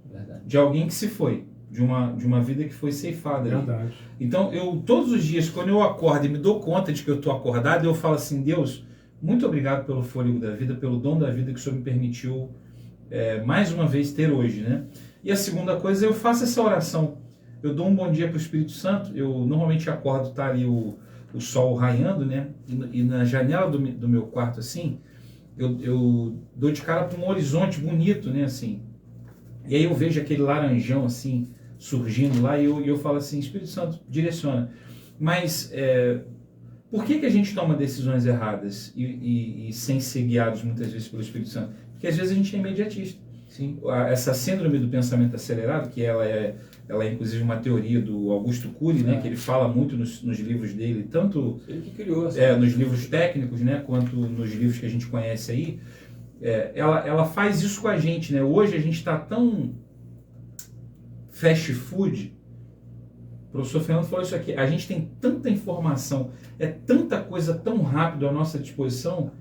Verdade. De alguém que se foi, de uma vida que foi ceifada. Verdade. Então, todos os dias, quando eu acordo e me dou conta de que eu estou acordado, eu falo assim: Deus, muito obrigado pelo fôlego da vida, pelo dom da vida que o Senhor me permitiu mais uma vez ter hoje, né? E a segunda coisa, eu faço essa oração. Eu dou um bom dia para o Espírito Santo. Eu normalmente acordo, tá ali o sol raiando, né? E na janela do meu quarto, assim, eu dou de cara para um horizonte bonito, né? Assim. E aí eu vejo aquele laranjão, assim, surgindo lá, e eu falo assim: Espírito Santo, direciona. Mas por que a gente toma decisões erradas e sem ser guiados muitas vezes pelo Espírito Santo? Porque às vezes a gente é imediatista. Sim. Essa síndrome do pensamento acelerado, que ela é inclusive uma teoria do Augusto Cury, né, que ele fala muito nos livros dele, tanto ele que criou, nos livros técnicos, né, quanto nos livros que a gente conhece aí. Ela faz isso com a gente, né? Hoje a gente está tão fast food. O professor Fernando falou isso aqui: a gente tem tanta informação, tanta coisa tão rápido à nossa disposição,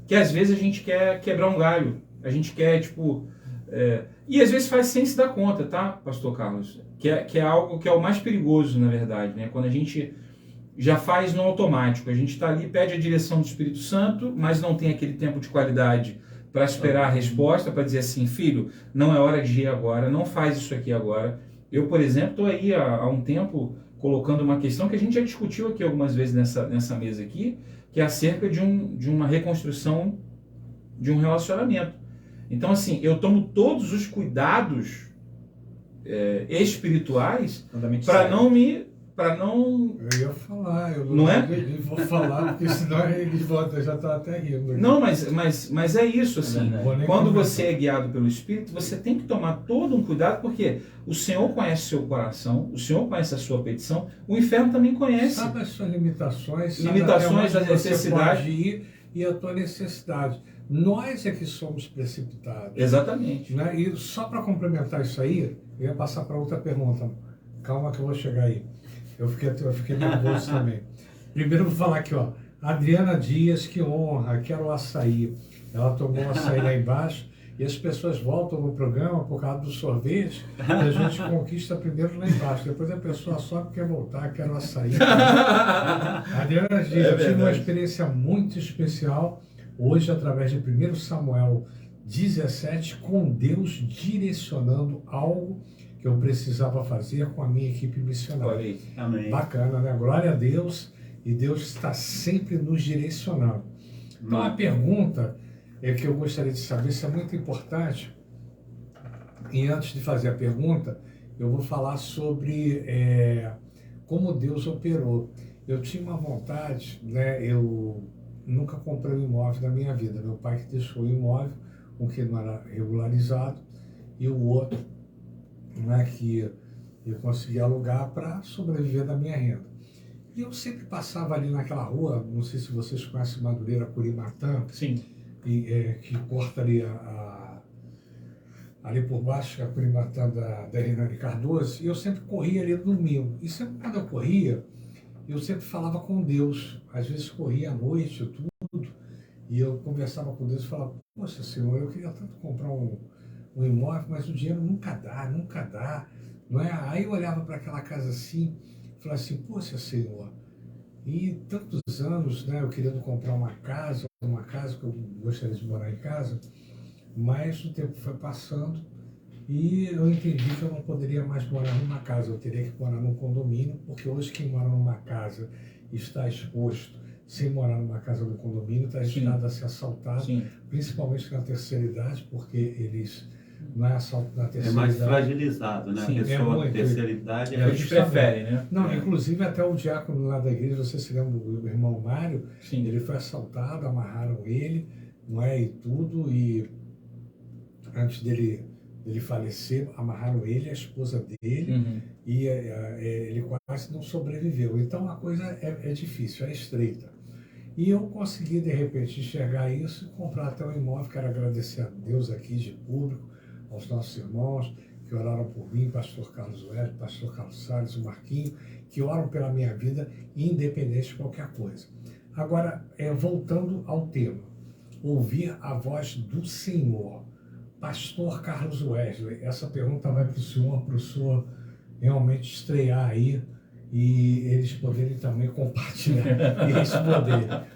que às vezes a gente quer quebrar um galho, a gente quer E às vezes faz sem se dar conta, tá, pastor Carlos? Que é algo que é o mais perigoso, na verdade, né? Quando a gente já faz no automático, a gente está ali, pede a direção do Espírito Santo, mas não tem aquele tempo de qualidade para esperar a resposta, para dizer assim, filho, não é hora de ir agora, não faz isso aqui agora. Eu, por exemplo, estou aí há um tempo colocando uma questão que a gente já discutiu aqui algumas vezes nessa mesa aqui, que é acerca de uma reconstrução de um relacionamento. Então, assim, eu tomo todos os cuidados espirituais para não me... Eu ia falar, eu não vou falar, porque senão eles voltam, já está até rindo. Não, mas é isso, assim, quando você é guiado pelo Espírito, você tem que tomar todo um cuidado, porque o Senhor conhece seu coração, o Senhor conhece a sua petição, o inferno também conhece. Sabe as suas limitações, limitações, das necessidades. E a tua necessidade. Nós é que somos precipitados. Exatamente. Né? E só para complementar isso aí, eu ia passar para outra pergunta. Calma que eu vou chegar aí. Eu fiquei nervoso também. Primeiro eu vou falar aqui, ó. Adriana Dias, que honra, quero açaí. Ela tomou açaí lá embaixo e as pessoas voltam no programa por causa do sorvete e a gente conquista primeiro lá embaixo. Depois a pessoa sobe e quer voltar, quero açaí. Adriana Dias, eu tive uma experiência muito especial hoje através de 1 Samuel 17, com Deus direcionando algo que eu precisava fazer com a minha equipe missionária. Amém. Bacana, né? Glória a Deus. E Deus está sempre nos direcionando. Então, a pergunta que eu gostaria de saber, isso é muito importante. E antes de fazer a pergunta, eu vou falar sobre como Deus operou. Eu tinha uma vontade, né? Eu nunca comprei um imóvel na minha vida. Meu pai que deixou o imóvel, um que não era regularizado, e o outro, né, que eu consegui alugar para sobreviver da minha renda. E eu sempre passava ali naquela rua, não sei se vocês conhecem Madureira Curimatã, Sim. Que corta ali ali por baixo, que é a Curimatã da Hernani Cardoso, e eu sempre corria ali no domingo. E sempre quando eu corria, eu sempre falava com Deus. Às vezes corria à noite, tudo, e eu conversava com Deus e falava, poxa Senhor, eu queria tanto comprar um imóvel, mas o dinheiro nunca dá, não é? Aí eu olhava para aquela casa assim, falava assim, poxa Senhor, e tantos anos, né, eu querendo comprar uma casa que eu gostaria de morar em casa, mas o tempo foi passando e eu entendi que eu não poderia mais morar numa casa, eu teria que morar num condomínio, porque hoje quem mora numa casa está exposto, sem morar numa casa do condomínio, está destinado a ser assaltado, principalmente na terceira idade, porque eles não é assalto na terceira idade. É mais fragilizado, né? Sim, a pessoa da terceira idade eles preferem, né? Não, inclusive até o diácono lá da igreja, você se lembra do irmão Mário? Sim. Ele foi assaltado, amarraram ele, não é? E tudo, e antes dele falecer, amarraram ele, a esposa dele, e ele quase não sobreviveu. Então a coisa é difícil, é estreita. E eu consegui, de repente, enxergar isso e comprar até um imóvel. Quero agradecer a Deus aqui de público, aos nossos irmãos que oraram por mim, pastor Carlos Wélio, pastor Carlos Salles, o Marquinho, que oram pela minha vida, independente de qualquer coisa. Agora, voltando ao tema, ouvir a voz do Senhor. Pastor Carlos Wesley, essa pergunta vai para o senhor realmente estrear aí e eles poderem também compartilhar e responder.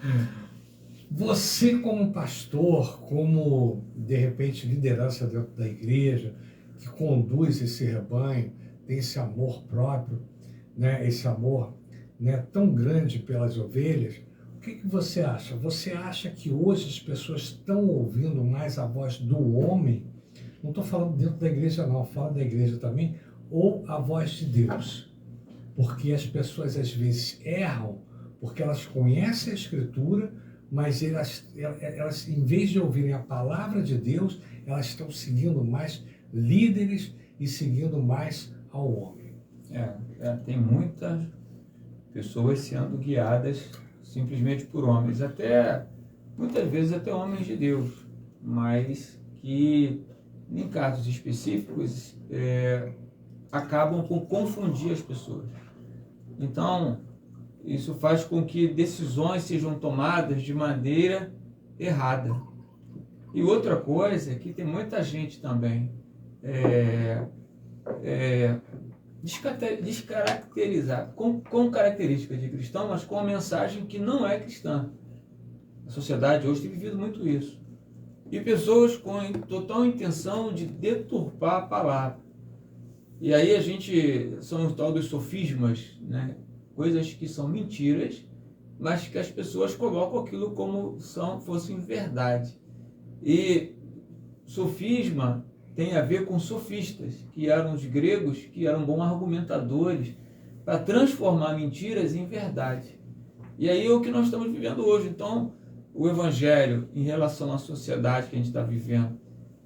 Você como pastor, como de repente liderança dentro da igreja, que conduz esse rebanho, tem esse amor próprio, né, esse amor, né, tão grande pelas ovelhas, o que você acha? Você acha que hoje as pessoas estão ouvindo mais a voz do homem? Não estou falando dentro da igreja não, falo da igreja também, ou a voz de Deus? Porque as pessoas às vezes erram, porque elas conhecem a Escritura, mas elas, em vez de ouvirem a palavra de Deus, elas estão seguindo mais líderes e seguindo mais ao homem. Tem muitas pessoas sendo guiadas simplesmente por homens, muitas vezes até homens de Deus, mas que em casos específicos acabam por confundir as pessoas. Então, isso faz com que decisões sejam tomadas de maneira errada. E outra coisa é que tem muita gente também descaracterizada, com características de cristão, mas com a mensagem que não é cristã. A sociedade hoje tem vivido muito isso. E pessoas com total intenção de deturpar a palavra. E aí são os tal dos sofismas, né? Coisas que são mentiras, mas que as pessoas colocam aquilo como fossem verdade. E sofisma tem a ver com sofistas, que eram os gregos, que eram bons argumentadores, para transformar mentiras em verdade. E aí é o que nós estamos vivendo hoje. Então, o Evangelho, em relação à sociedade que a gente está vivendo,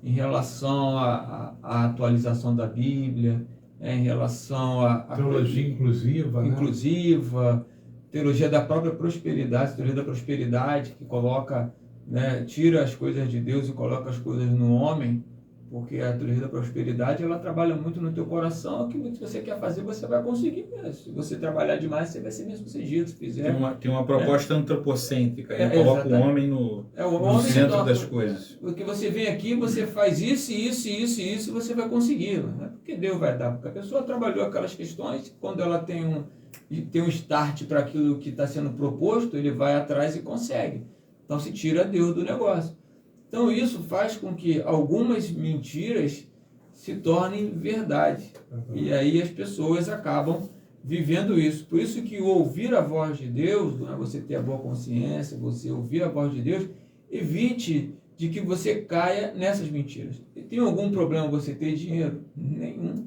em relação à atualização da Bíblia, em relação à teologia inclusiva, teologia da própria prosperidade, teologia da prosperidade, que coloca, né, tira as coisas de Deus e coloca as coisas no homem, porque a teologia da prosperidade, ela trabalha muito no teu coração, aquilo que você quer fazer, você vai conseguir. Se você trabalhar demais, você vai ser bem sucedido, se fizer. Tem uma proposta antropocêntrica, coloca o homem no centro das coisas. Porque você vem aqui, você faz isso, e você vai conseguir. Não é porque Deus vai dar, porque a pessoa trabalhou aquelas questões, quando ela tem um start para aquilo que está sendo proposto, ele vai atrás e consegue. Então se tira Deus do negócio. Então isso faz com que algumas mentiras se tornem verdade. E aí as pessoas acabam vivendo isso. Por isso que o ouvir a voz de Deus, né, você ter a boa consciência, você ouvir a voz de Deus, evite de que você caia nessas mentiras. E tem algum problema você ter dinheiro? Nenhum.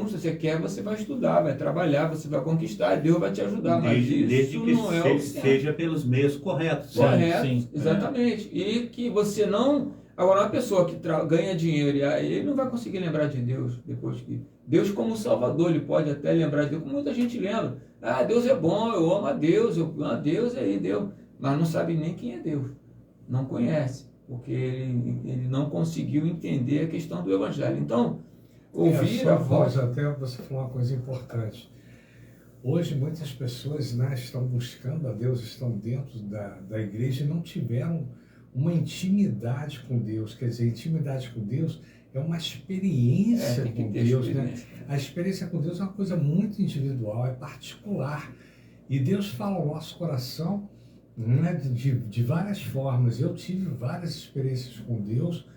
Se você quer, você vai estudar, vai trabalhar, você vai conquistar, Deus vai te ajudar. Desde que não é seja pelos meios corretos. Correto, sim, exatamente. E que você não... Agora, uma pessoa que ganha dinheiro, ele não vai conseguir lembrar de Deus depois que... Deus como Salvador, ele pode até lembrar de Deus, como muita gente lembra. Deus é bom, eu amo a Deus, Deus aí, Deus. Mas não sabe nem quem é Deus. Não conhece, porque ele não conseguiu entender a questão do Evangelho. Então... ouvir a voz. Até você falou uma coisa importante. Hoje muitas pessoas, né, estão buscando a Deus, estão dentro da igreja e não tiveram uma intimidade com Deus. Quer dizer, intimidade com Deus é uma experiência com Deus. Né? A experiência com Deus é uma coisa muito individual, é particular. E Deus fala ao nosso coração, né, de várias formas. Eu tive várias experiências com Deus,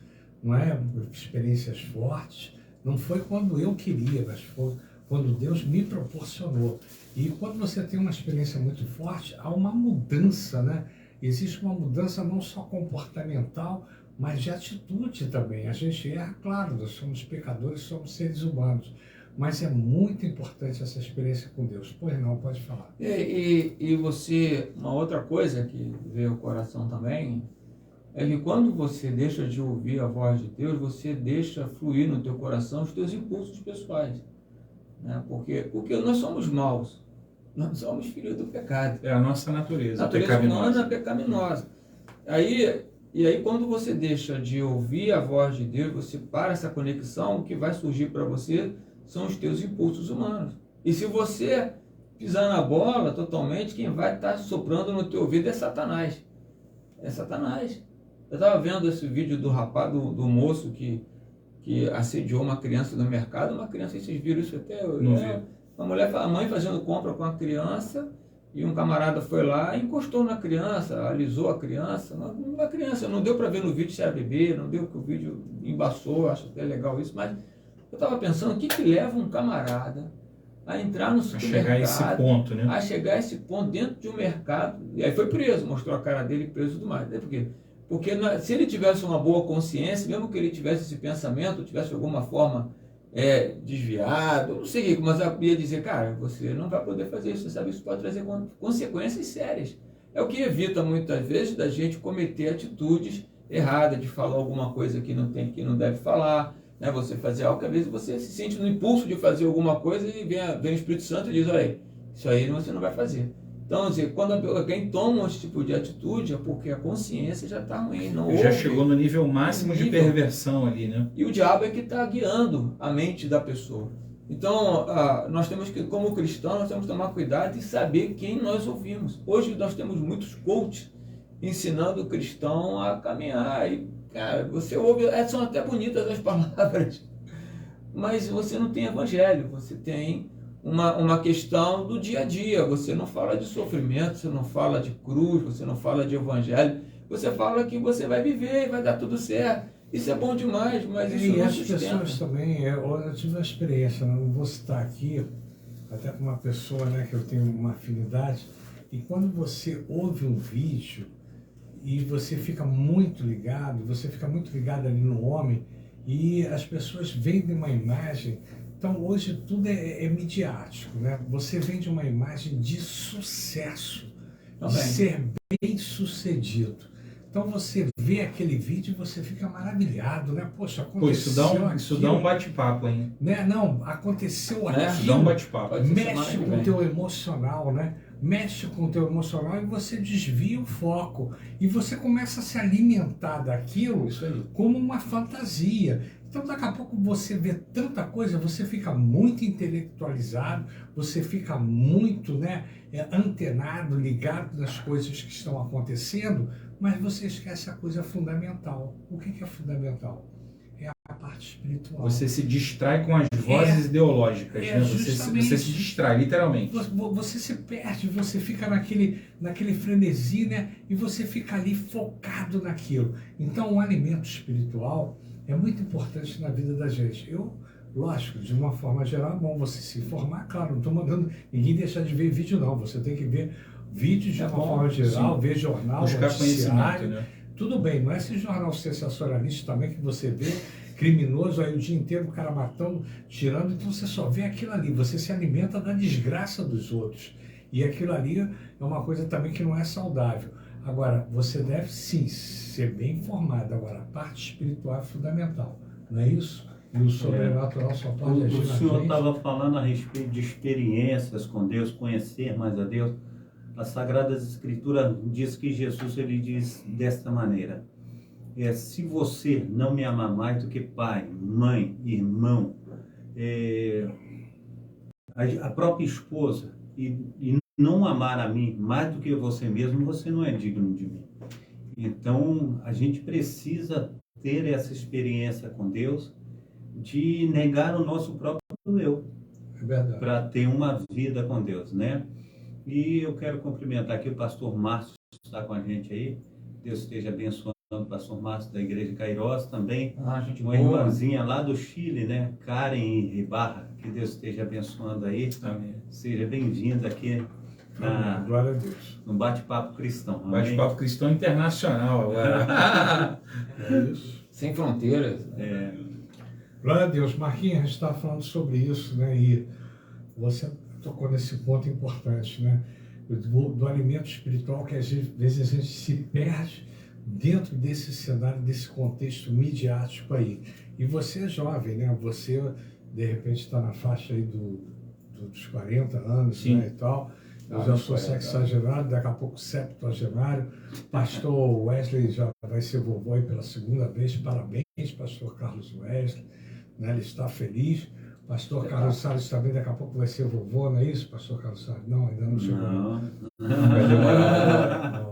não é? Experiências fortes. Não foi quando eu queria, mas foi quando Deus me proporcionou. E quando você tem uma experiência muito forte, há uma mudança, né? Existe uma mudança não só comportamental, mas de atitude também. A gente erra, claro, nós somos pecadores, somos seres humanos. Mas é muito importante essa experiência com Deus. Pois não, pode falar. E você, uma outra coisa que veio ao coração também, é que quando você deixa de ouvir a voz de Deus, você deixa fluir no teu coração os teus impulsos pessoais. Né? Porque nós somos maus, nós somos filhos do pecado. É a nossa natureza. A natureza humana é pecaminosa. E aí quando você deixa de ouvir a voz de Deus, você para essa conexão, o que vai surgir para você são os teus impulsos humanos. E se você pisar na bola totalmente, quem vai estar soprando no teu ouvido é Satanás. É Satanás. Eu estava vendo esse vídeo do rapaz, do moço que assediou uma criança no mercado. Uma criança, vocês viram isso até? A mãe fazendo compra com a criança, e um camarada foi lá e encostou na criança, alisou a criança. Uma criança, não deu para ver no vídeo se era bebê, não deu que o vídeo embaçou, acho até legal isso, mas eu estava pensando, o que leva um camarada a entrar no supermercado, a chegar a esse ponto, né? A chegar a esse ponto dentro de um mercado, e aí foi preso, mostrou a cara dele preso e tudo mais. Por quê? Porque se ele tivesse uma boa consciência, mesmo que ele tivesse esse pensamento, tivesse de alguma forma desviado, não sei, mas eu ia dizer, cara, você não vai poder fazer isso, você sabe, isso pode trazer consequências sérias. É o que evita muitas vezes da gente cometer atitudes erradas, de falar alguma coisa que não deve falar, né? Você fazer algo que às vezes você se sente no impulso de fazer alguma coisa e vem o Espírito Santo e diz, olha aí, isso aí você não vai fazer. Então, assim, quando alguém toma esse tipo de atitude, é porque a consciência já está ruim. Já chegou no nível máximo de perversão ali, né? E o diabo é que está guiando a mente da pessoa. Então, nós temos que, como cristãos, nós temos que tomar cuidado e saber quem nós ouvimos. Hoje nós temos muitos coaches ensinando o cristão a caminhar. E, cara, você ouve, são até bonitas as palavras, mas você não tem evangelho, você tem uma questão do dia a dia. Você não fala de sofrimento, você não fala de cruz, você não fala de evangelho, você fala que você vai viver e vai dar tudo certo. Isso é bom demais, mas isso e não as sustenta. pessoas também, eu tive uma experiência, não vou citar aqui, até com uma pessoa, né, que eu tenho uma afinidade, e quando você ouve um vídeo e você fica muito ligado ali no homem, e as pessoas vendem uma imagem. Então hoje tudo é midiático, né? Você vende uma imagem de sucesso, de ser bem sucedido. Então você vê aquele vídeo e você fica maravilhado, né? Poxa, aconteceu isso dá um bate-papo, hein? Né? Não, aconteceu aquilo. Isso dá um bate-papo. Mexe com o teu emocional, né? Mexe com o teu emocional e você desvia o foco. E você começa a se alimentar daquilo como uma fantasia. Então daqui a pouco você vê tanta coisa, você fica muito intelectualizado, você fica muito, né, antenado, ligado nas coisas que estão acontecendo, mas você esquece a coisa fundamental. O que é fundamental? É a parte espiritual. Você se distrai com as vozes ideológicas, né? Você se distrai, literalmente. Você se perde, você fica naquele frenesi, né? E você fica ali focado naquilo. Então o alimento espiritual é muito importante na vida da gente. Lógico, de uma forma geral, é bom você se informar, claro, não estou mandando ninguém deixar de ver vídeo, não. Você tem que ver vídeos de uma forma geral, ver jornal, buscar conhecimento, né? Tudo bem, não é esse jornal sensacionalista também que você vê criminoso aí o dia inteiro, o cara matando, tirando, então você só vê aquilo ali, você se alimenta da desgraça dos outros. E aquilo ali é uma coisa também que não é saudável. Agora, você deve sim ser bem informado. Agora, a parte espiritual é fundamental, não é isso? E o sobrenatural só pode agir na gente. O senhor estava falando a respeito de experiências com Deus, conhecer mais a Deus. As Sagradas Escrituras diz que Jesus, ele diz desta maneira: se você não me amar mais do que pai, mãe, irmão, a própria esposa, e não amar a mim mais do que você mesmo, você não é digno de mim. Então, a gente precisa ter essa experiência com Deus, de negar o nosso próprio eu, para ter uma vida com Deus, né? E eu quero cumprimentar aqui o pastor Márcio, que está com a gente aí. Deus esteja abençoando o pastor Márcio da Igreja Cairós também. Uma irmãzinha lá do Chile, né? Karen Ribarra. Que Deus esteja abençoando aí. Amém. Seja bem-vinda aqui glória a Deus. No bate-papo cristão. Bate-papo cristão internacional agora. É isso. Sem fronteiras. Glória a Deus. Marquinhos, a gente está falando sobre isso, né? E você tocou nesse ponto importante, né? Do alimento espiritual, que às vezes a gente se perde dentro desse cenário, desse contexto midiático aí. E você é jovem, né? Você, de repente, está na faixa aí dos 40 anos, né, e tal. Eu já sou sexagenário, daqui a pouco septuagenário. Pastor Wesley já vai ser vovô aí pela segunda vez. Parabéns, pastor Carlos Wesley. Né? Ele está feliz. Pastor Carlos Salles também daqui a pouco vai ser vovô, não é isso, pastor Carlos Salles? Não, ainda não chegou. Não,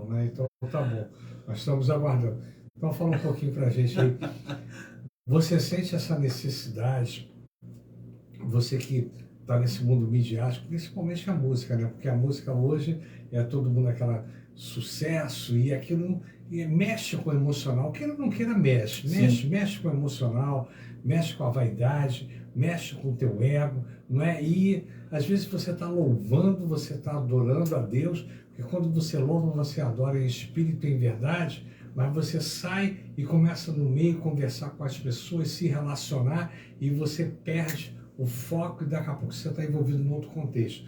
né? Então tá bom. Nós estamos aguardando. Então fala um pouquinho para a gente aí. Você sente essa necessidade, você que está nesse mundo midiático, principalmente a música, né? Porque a música hoje é todo mundo aquela sucesso e aquilo mexe com o emocional. Queira ou não queira, mexe com o emocional, mexe com a vaidade, mexe com o teu ego, não é? E às vezes você está louvando, você está adorando a Deus, porque quando você louva, você adora em espírito e em verdade, mas você sai e começa no meio conversar com as pessoas, se relacionar, e você perde o foco e daqui a pouco você está envolvido em outro contexto.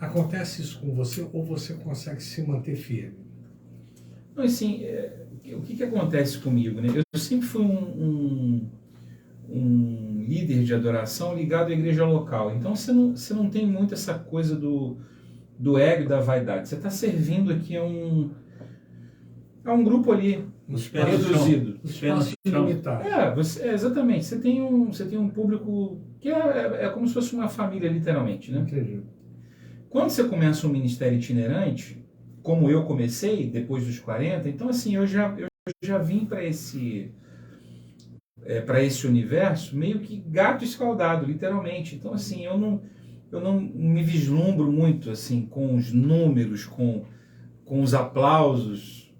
Acontece isso com você ou você consegue se manter firme? Não, assim, o que acontece comigo, né? Eu sempre fui um líder de adoração ligado à igreja local. Então você não tem muito essa coisa do ego e da vaidade. Você está servindo aqui a um grupo ali reduzido. Espaço limitado. Exatamente. Você tem um público que é como se fosse uma família, literalmente, né? Entendi. Quando você começa um ministério itinerante, como eu comecei, depois dos 40, então assim, eu já vim para esse universo meio que gato escaldado, literalmente. Então assim, eu não me vislumbro muito assim com os números, com os aplausos,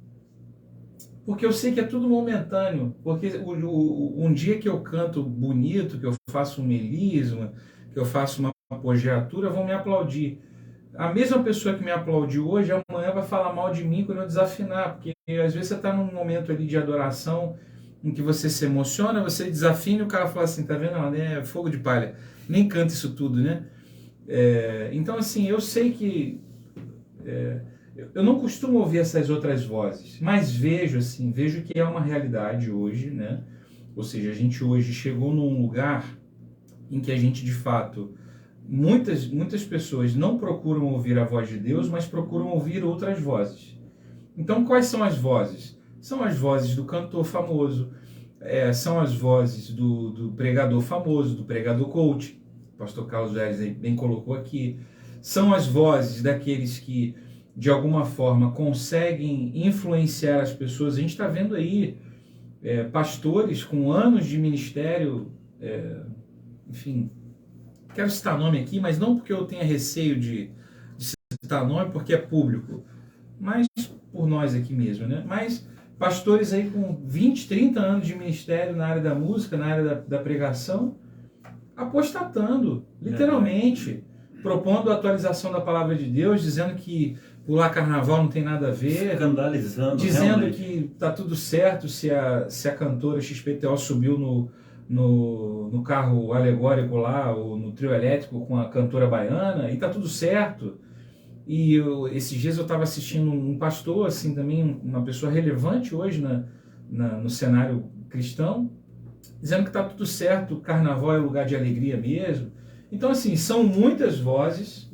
porque eu sei que é tudo momentâneo, porque um dia que eu canto bonito, que eu faço um melisma, que eu faço uma apogeatura, vão me aplaudir. A mesma pessoa que me aplaudiu hoje, amanhã vai falar mal de mim quando eu desafinar, porque às vezes você está num momento ali de adoração em que você se emociona, você desafina e o cara fala assim, tá vendo? Não, né? Fogo de palha. Nem canta isso tudo, né? Então, assim, eu sei que... eu não costumo ouvir essas outras vozes, mas vejo que é uma realidade hoje, né? Ou seja, a gente hoje chegou num lugar em que a gente, de fato... Muitas pessoas não procuram ouvir a voz de Deus, mas procuram ouvir outras vozes. Então, quais são as vozes? São as vozes do cantor famoso, são as vozes do pregador famoso, do pregador coach, o pastor Carlos Vélez bem colocou aqui. São as vozes daqueles que, de alguma forma, conseguem influenciar as pessoas. A gente está vendo aí pastores com anos de ministério, enfim... Quero citar nome aqui, mas não porque eu tenha receio de citar nome, porque é público, mas por nós aqui mesmo, né? Mas pastores aí com 20, 30 anos de ministério na área da música, na área da pregação, apostatando, literalmente, propondo a atualização da palavra de Deus, dizendo que pular carnaval não tem nada a ver, escandalizando, dizendo realmente. que tá tudo certo se a cantora XPTO subiu no carro alegórico lá, ou no trio elétrico com a cantora baiana, e tá tudo certo. E esses dias eu estava assistindo um pastor, assim, também uma pessoa relevante hoje no cenário cristão, dizendo que tá tudo certo, o carnaval é lugar de alegria mesmo. Então, assim, são muitas vozes,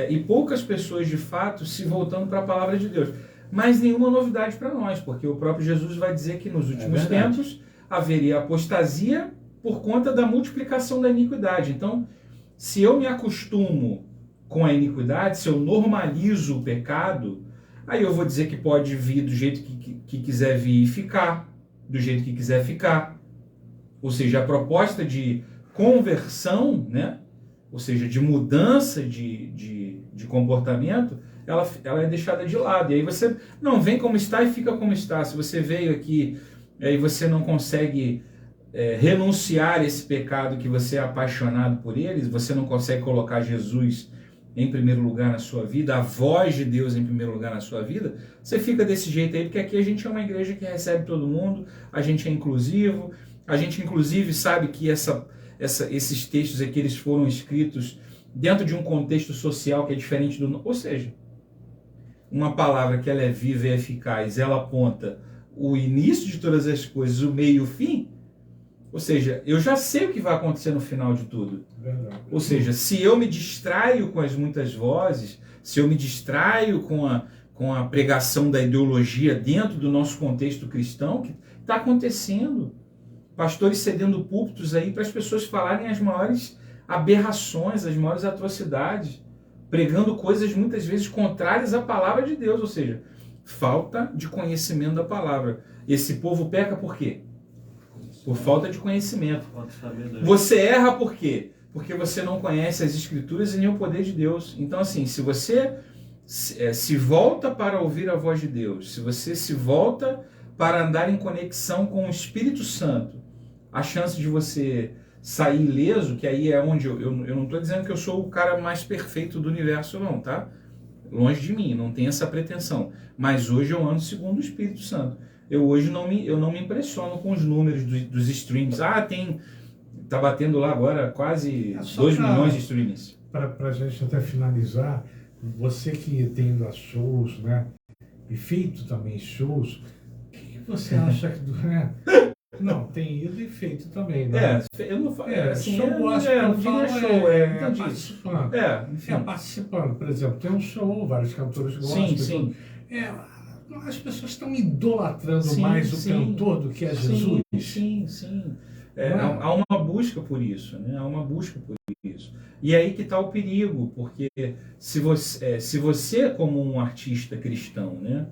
e poucas pessoas, de fato, se voltando para a palavra de Deus. Mas nenhuma novidade para nós, porque o próprio Jesus vai dizer que nos últimos tempos haveria apostasia por conta da multiplicação da iniquidade. Então, se eu me acostumo com a iniquidade, se eu normalizo o pecado, aí eu vou dizer que pode vir do jeito que quiser vir e ficar, do jeito que quiser ficar. Ou seja, a proposta de conversão, né? Ou seja, de mudança de comportamento, ela é deixada de lado. E aí você não vem como está e fica como está. Se você veio aqui e você não consegue renunciar esse pecado que você é apaixonado por ele, você não consegue colocar Jesus em primeiro lugar na sua vida, a voz de Deus em primeiro lugar na sua vida, você fica desse jeito aí, porque aqui a gente é uma igreja que recebe todo mundo, a gente é inclusivo, a gente inclusive sabe que esses textos aqui eles foram escritos dentro de um contexto social que é diferente do... Ou seja, uma palavra que ela é viva e eficaz, ela aponta o início de todas as coisas, o meio e o fim. Ou seja, eu já sei o que vai acontecer no final de tudo. Verdade. Ou seja, se eu me distraio com as muitas vozes, se eu me distraio com a pregação da ideologia dentro do nosso contexto cristão, que está acontecendo. Pastores cedendo púlpitos aí para as pessoas falarem as maiores aberrações, as maiores atrocidades, pregando coisas muitas vezes contrárias à palavra de Deus, ou seja, falta de conhecimento da palavra. Esse povo peca por quê? Por falta de conhecimento. Você erra por quê? Porque você não conhece as Escrituras e nem o poder de Deus. Então, assim, se você se volta para ouvir a voz de Deus, se você se volta para andar em conexão com o Espírito Santo, a chance de você sair ileso, que aí é onde eu não estou dizendo que eu sou o cara mais perfeito do universo, não, tá? Longe de mim, não tenho essa pretensão. Mas hoje eu ando segundo o Espírito Santo. Eu hoje não me impressiono com os números dos streams. Tá batendo lá agora quase 2 milhões de streams. Para a gente até finalizar, você que tem ido a shows, né? E feito também shows, o que você acha que... Não, tem ido e feito também, né? Eu não falo... show, acho que eu falo participando. Participando, por exemplo, tem um show, vários cantores gostam. Sim. As pessoas estão idolatrando mais o cantor do que a Jesus. Sim. Há uma busca por isso, né? Há uma busca por isso. E aí que está o perigo, porque se você como um artista cristão, né,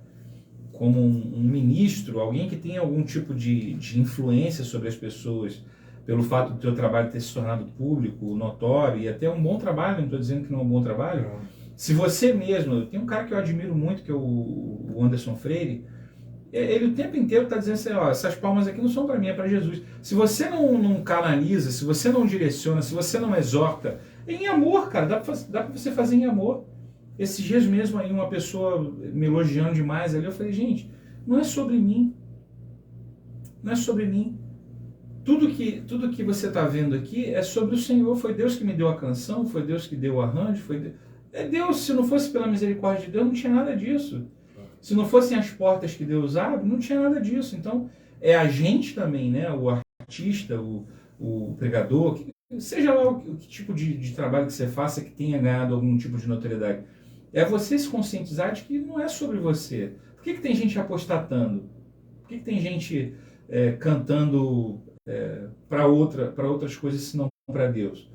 como um ministro, alguém que tem algum tipo de influência sobre as pessoas, pelo fato do teu trabalho ter se tornado público, notório, e até um bom trabalho, não estou dizendo que não é um bom trabalho, se você mesmo, tem um cara que eu admiro muito, que é o Anderson Freire, ele o tempo inteiro está dizendo assim, ó, essas palmas aqui não são para mim, é para Jesus. Se você não canaliza, se você não direciona, se você não exorta, é em amor, cara, dá para você fazer em amor. Esses dias mesmo aí uma pessoa me elogiando demais ali, eu falei, gente, não é sobre mim. Não é sobre mim. Tudo que você está vendo aqui é sobre o Senhor. Foi Deus que me deu a canção, foi Deus que deu o arranjo, é Deus. Se não fosse pela misericórdia de Deus, não tinha nada disso. Se não fossem as portas que Deus abre, não tinha nada disso. Então, é a gente também, né? O artista, o pregador, seja lá o que tipo de trabalho que você faça que tenha ganhado algum tipo de notoriedade. É você se conscientizar de que não é sobre você. Por que tem gente apostatando? Por que tem gente cantando para outras coisas senão para Deus?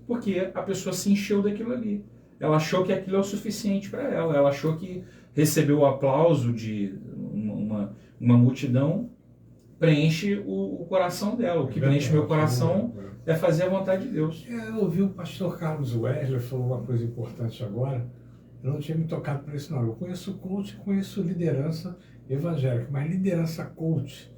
Porque a pessoa se encheu daquilo ali. Ela achou que aquilo é o suficiente para ela. Ela achou que recebeu o aplauso de uma multidão preenche o coração dela. O que preenche meu coração é fazer a vontade de Deus. Eu ouvi o pastor Carlos Wesley falou uma coisa importante agora. Eu não tinha me tocado por isso, não. Eu conheço coach, conheço liderança evangélica, mas liderança coach,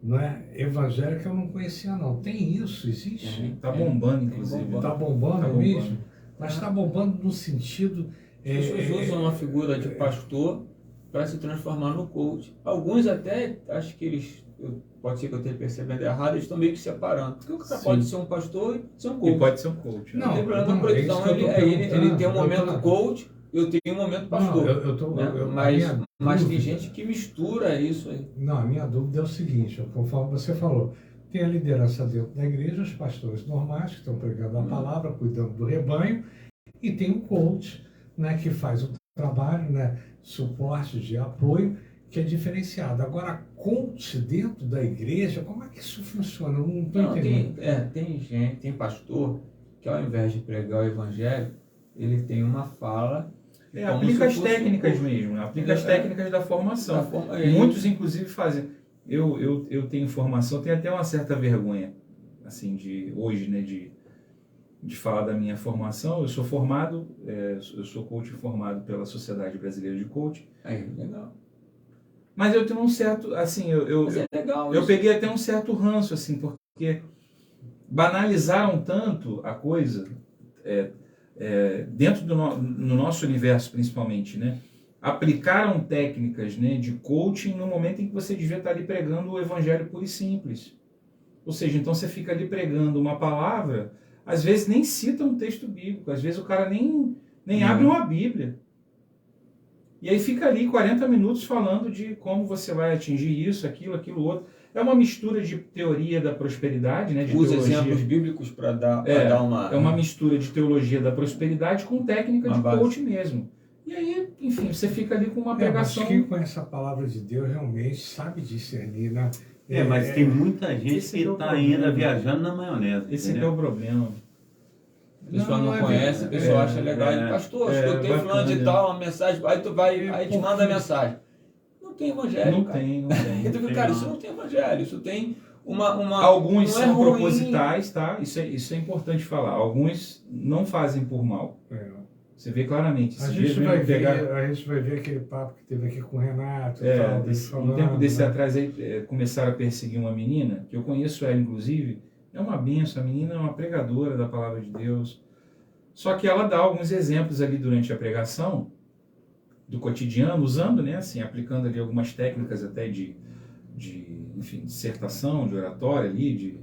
não é evangélica, eu não conhecia, não. Tem isso? Existe? Está bombando, inclusive. Está bombando mesmo? Mas está bombando no sentido... As pessoas usam uma figura de pastor para se transformar no coach. Alguns até, acho que eles... Pode ser que eu esteja percebendo errado, eles estão meio que separando. Porque o cara pode ser um pastor e ser um coach. E pode ser um coach. Não tem problema com então ele tem um momento coach, eu tenho um momento pastor. Mas tem gente que mistura isso aí. Não, a minha dúvida é o seguinte, conforme você falou, tem a liderança dentro da igreja, os pastores normais que estão pregando a palavra, cuidando do rebanho, e tem o coach, né, que faz o trabalho, né, suporte de apoio, que é diferenciado. Agora, coach dentro da igreja, como é que isso funciona? Eu não estou entendendo. Tem pastor que ao invés de pregar o evangelho, ele tem uma fala... aplica as técnicas mesmo, aplica as técnicas da formação. Muitos, inclusive, fazem. Eu tenho formação, tenho até uma certa vergonha, assim, hoje, né, de falar da minha formação. Eu sou formado, eu sou coach formado pela Sociedade Brasileira de Coaching. Legal. Mas eu tenho um certo, assim, eu peguei até um certo ranço, assim, porque banalizaram tanto a coisa, dentro no nosso universo principalmente, né? Aplicaram técnicas, né, de coaching no momento em que você devia estar ali pregando o evangelho puro e simples. Ou seja, então você fica ali pregando uma palavra, às vezes nem cita um texto bíblico, às vezes o cara nem abre uma Bíblia. E aí fica ali 40 minutos falando de como você vai atingir isso, aquilo outro. É uma mistura de teoria da prosperidade, né? De usa teologia. exemplos bíblicos para dar uma... É uma mistura de teologia da prosperidade com técnica de coach mesmo. E aí, enfim, você fica ali com uma pregação... Mas quem conhece a palavra de Deus realmente sabe discernir, né? Mas tem muita gente que está ainda viajando na maionese. Esse é o problema. A pessoa não conhece, a pessoa acha legal. Pastor, escutei fulano de tal, uma mensagem, aí tu vai, aí te manda a mensagem. Não tem evangelho, não cara. Tem. Então, cara, isso não tem evangelho, isso tem uma Alguns não são ruim. propositais, tá? Isso é importante falar. Alguns não fazem por mal. Você vê claramente. A gente vai ver aquele papo que teve aqui com o Renato. Um tempo desse atrás aí, começaram a perseguir uma menina, que eu conheço ela inclusive, é uma benção, a menina é uma pregadora da palavra de Deus. Só que ela dá alguns exemplos ali durante a pregação, do cotidiano, usando, né, assim, aplicando ali algumas técnicas até de dissertação, de oratória ali,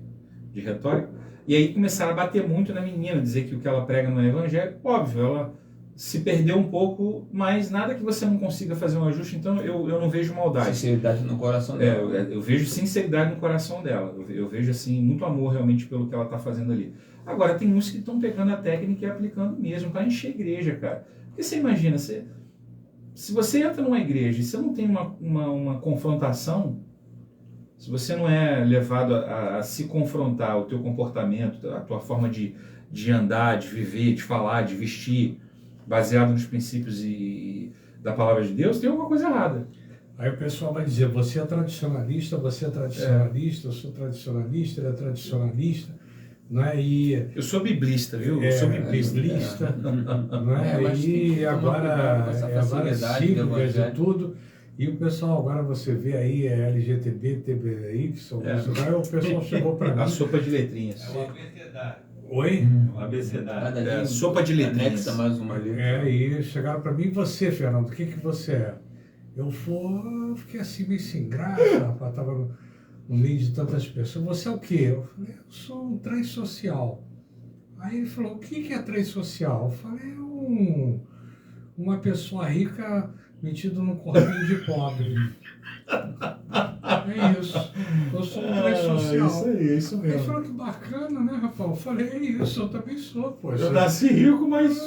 de retórica. E aí começaram a bater muito na menina, dizer que o que ela prega no evangelho, óbvio, ela se perdeu um pouco, mas nada que você não consiga fazer um ajuste, então eu não vejo maldade. Sinceridade no coração dela. Eu vejo sinceridade no coração dela, eu vejo assim, muito amor realmente pelo que ela está fazendo ali. Agora, tem uns que estão pegando a técnica e aplicando mesmo para encher a igreja, cara. Porque você imagina, se você entra numa igreja e você não tem uma confrontação, se você não é levado a se confrontar o teu comportamento, a tua forma de andar, de viver, de falar, de vestir, baseado nos princípios da palavra de Deus, tem alguma coisa errada. Aí o pessoal vai dizer, você é tradicionalista, eu sou tradicionalista, ele é tradicionalista, não é? Eu sou biblista, viu? Eu sou biblista, não é? Mas tem E que tomar agora cuidado com essa várias facilidade do siglas e evangelho. tudo. E o pessoal, agora você vê aí, LGTB, TBY, aí o pessoal chegou para mim. A sopa de letrinhas. Oi? Abecedário. Cada dia sopa de letrinhas. anexa mais uma ali. E chegaram para mim, e você, Fernando, o que você é? Eu fiquei assim meio sem graça, rapaz, tava no meio de tantas pessoas. Você é o quê? Eu falei, eu sou um transocial. Aí ele falou, o que é transocial? Eu falei, uma pessoa rica metida num corpinho de pobre. É isso. Eu sou um transocial. Isso aí, é isso Ele mesmo. falou que bacana, né, rapaz? Eu falei, é isso, eu também sou, poxa. Eu nasci rico, mas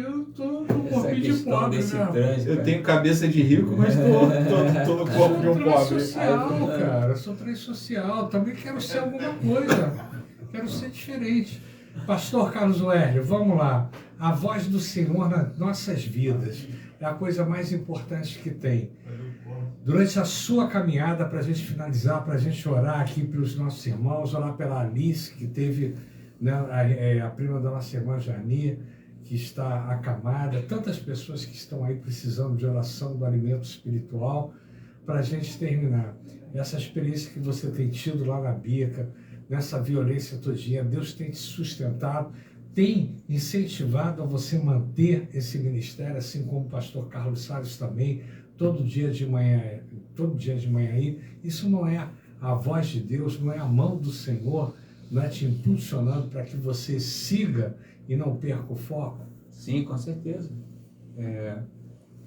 Eu tô no Essa corpinho de questão pobre, desse né? trânsito. eu tenho cabeça de rico, mas tô no corpo de um pobre. Social, cara, eu sou transocial, também quero ser alguma coisa, quero ser diferente. Pastor Carlos Wérlio, vamos lá. A voz do Senhor nas nossas vidas é a coisa mais importante que tem. Durante a sua caminhada, para a gente finalizar, para a gente orar aqui pelos nossos irmãos, orar pela Alice, que teve, né, a prima da nossa irmã Jani, que está acamada, tantas pessoas que estão aí precisando de oração, do alimento espiritual, para a gente terminar. Essa experiência que você tem tido lá na Bica, nessa violência todinha, Deus tem te sustentado, tem incentivado a você manter esse ministério, assim como o pastor Carlos Salles também, todo dia de manhã aí. Isso não é a voz de Deus, não é a mão do Senhor, não é te impulsionando para que você siga e não perca o foco? Sim, com certeza.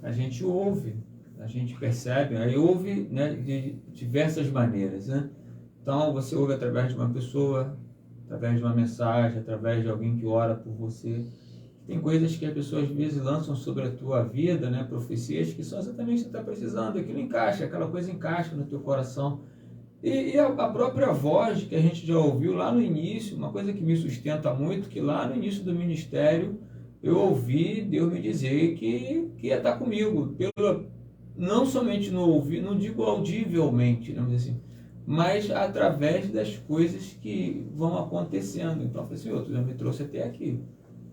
A gente ouve, a gente percebe, aí ouve, né, de diversas maneiras, né? Então você ouve através de uma pessoa, através de uma mensagem, através de alguém que ora por você. Tem coisas que as pessoas às vezes lançam sobre a tua vida, né, profecias que são exatamente o que você está precisando, aquilo encaixa, aquela coisa encaixa no teu coração. E a própria voz que a gente já ouviu lá no início, uma coisa que me sustenta muito, que lá no início do ministério eu ouvi Deus me dizer que ia estar comigo, não somente no ouvir, não digo audivelmente, vamos dizer assim, mas através das coisas que vão acontecendo. Então eu falei, Senhor, tu já me trouxe até aqui,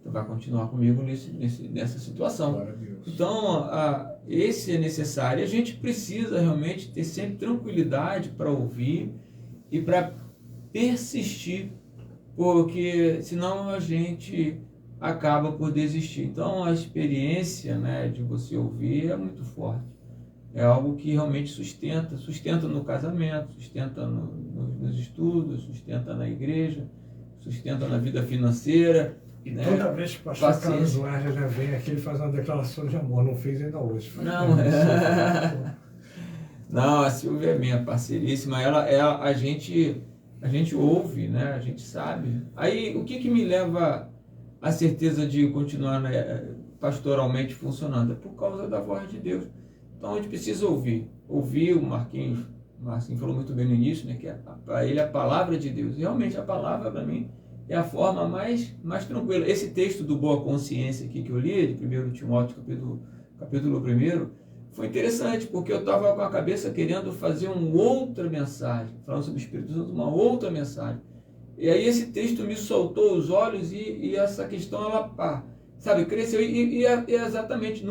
tu vai continuar comigo nessa situação. Glória a Deus. Então, esse é necessário. A gente precisa realmente ter sempre tranquilidade para ouvir e para persistir, porque senão a gente acaba por desistir. Então, a experiência, né, de você ouvir é muito forte. É algo que realmente sustenta no casamento, sustenta nos estudos, sustenta na igreja, sustenta na vida financeira. E né? toda vez que o pastor Carlos Paciência. Wérlio já vem aqui, ele faz uma declaração de amor, não fez ainda hoje. Não, não, a Silvia é minha parceiríssima, a gente ouve, né? A gente sabe. Aí, o que me leva à certeza de continuar, né, pastoralmente funcionando? É por causa da voz de Deus. Então, a gente precisa ouvir. Ouvir, o Marquinhos falou muito bem no início, né, que para ele a palavra de Deus. E realmente, a palavra, para mim, é a forma mais tranquila. Esse texto do Boa Consciência aqui que eu li, de 1 Timóteo, capítulo 1, foi interessante, porque eu estava com a cabeça querendo fazer uma outra mensagem, falando sobre o Espírito Santo, uma outra mensagem. E aí esse texto me soltou os olhos e essa questão, ela, cresceu. E é exatamente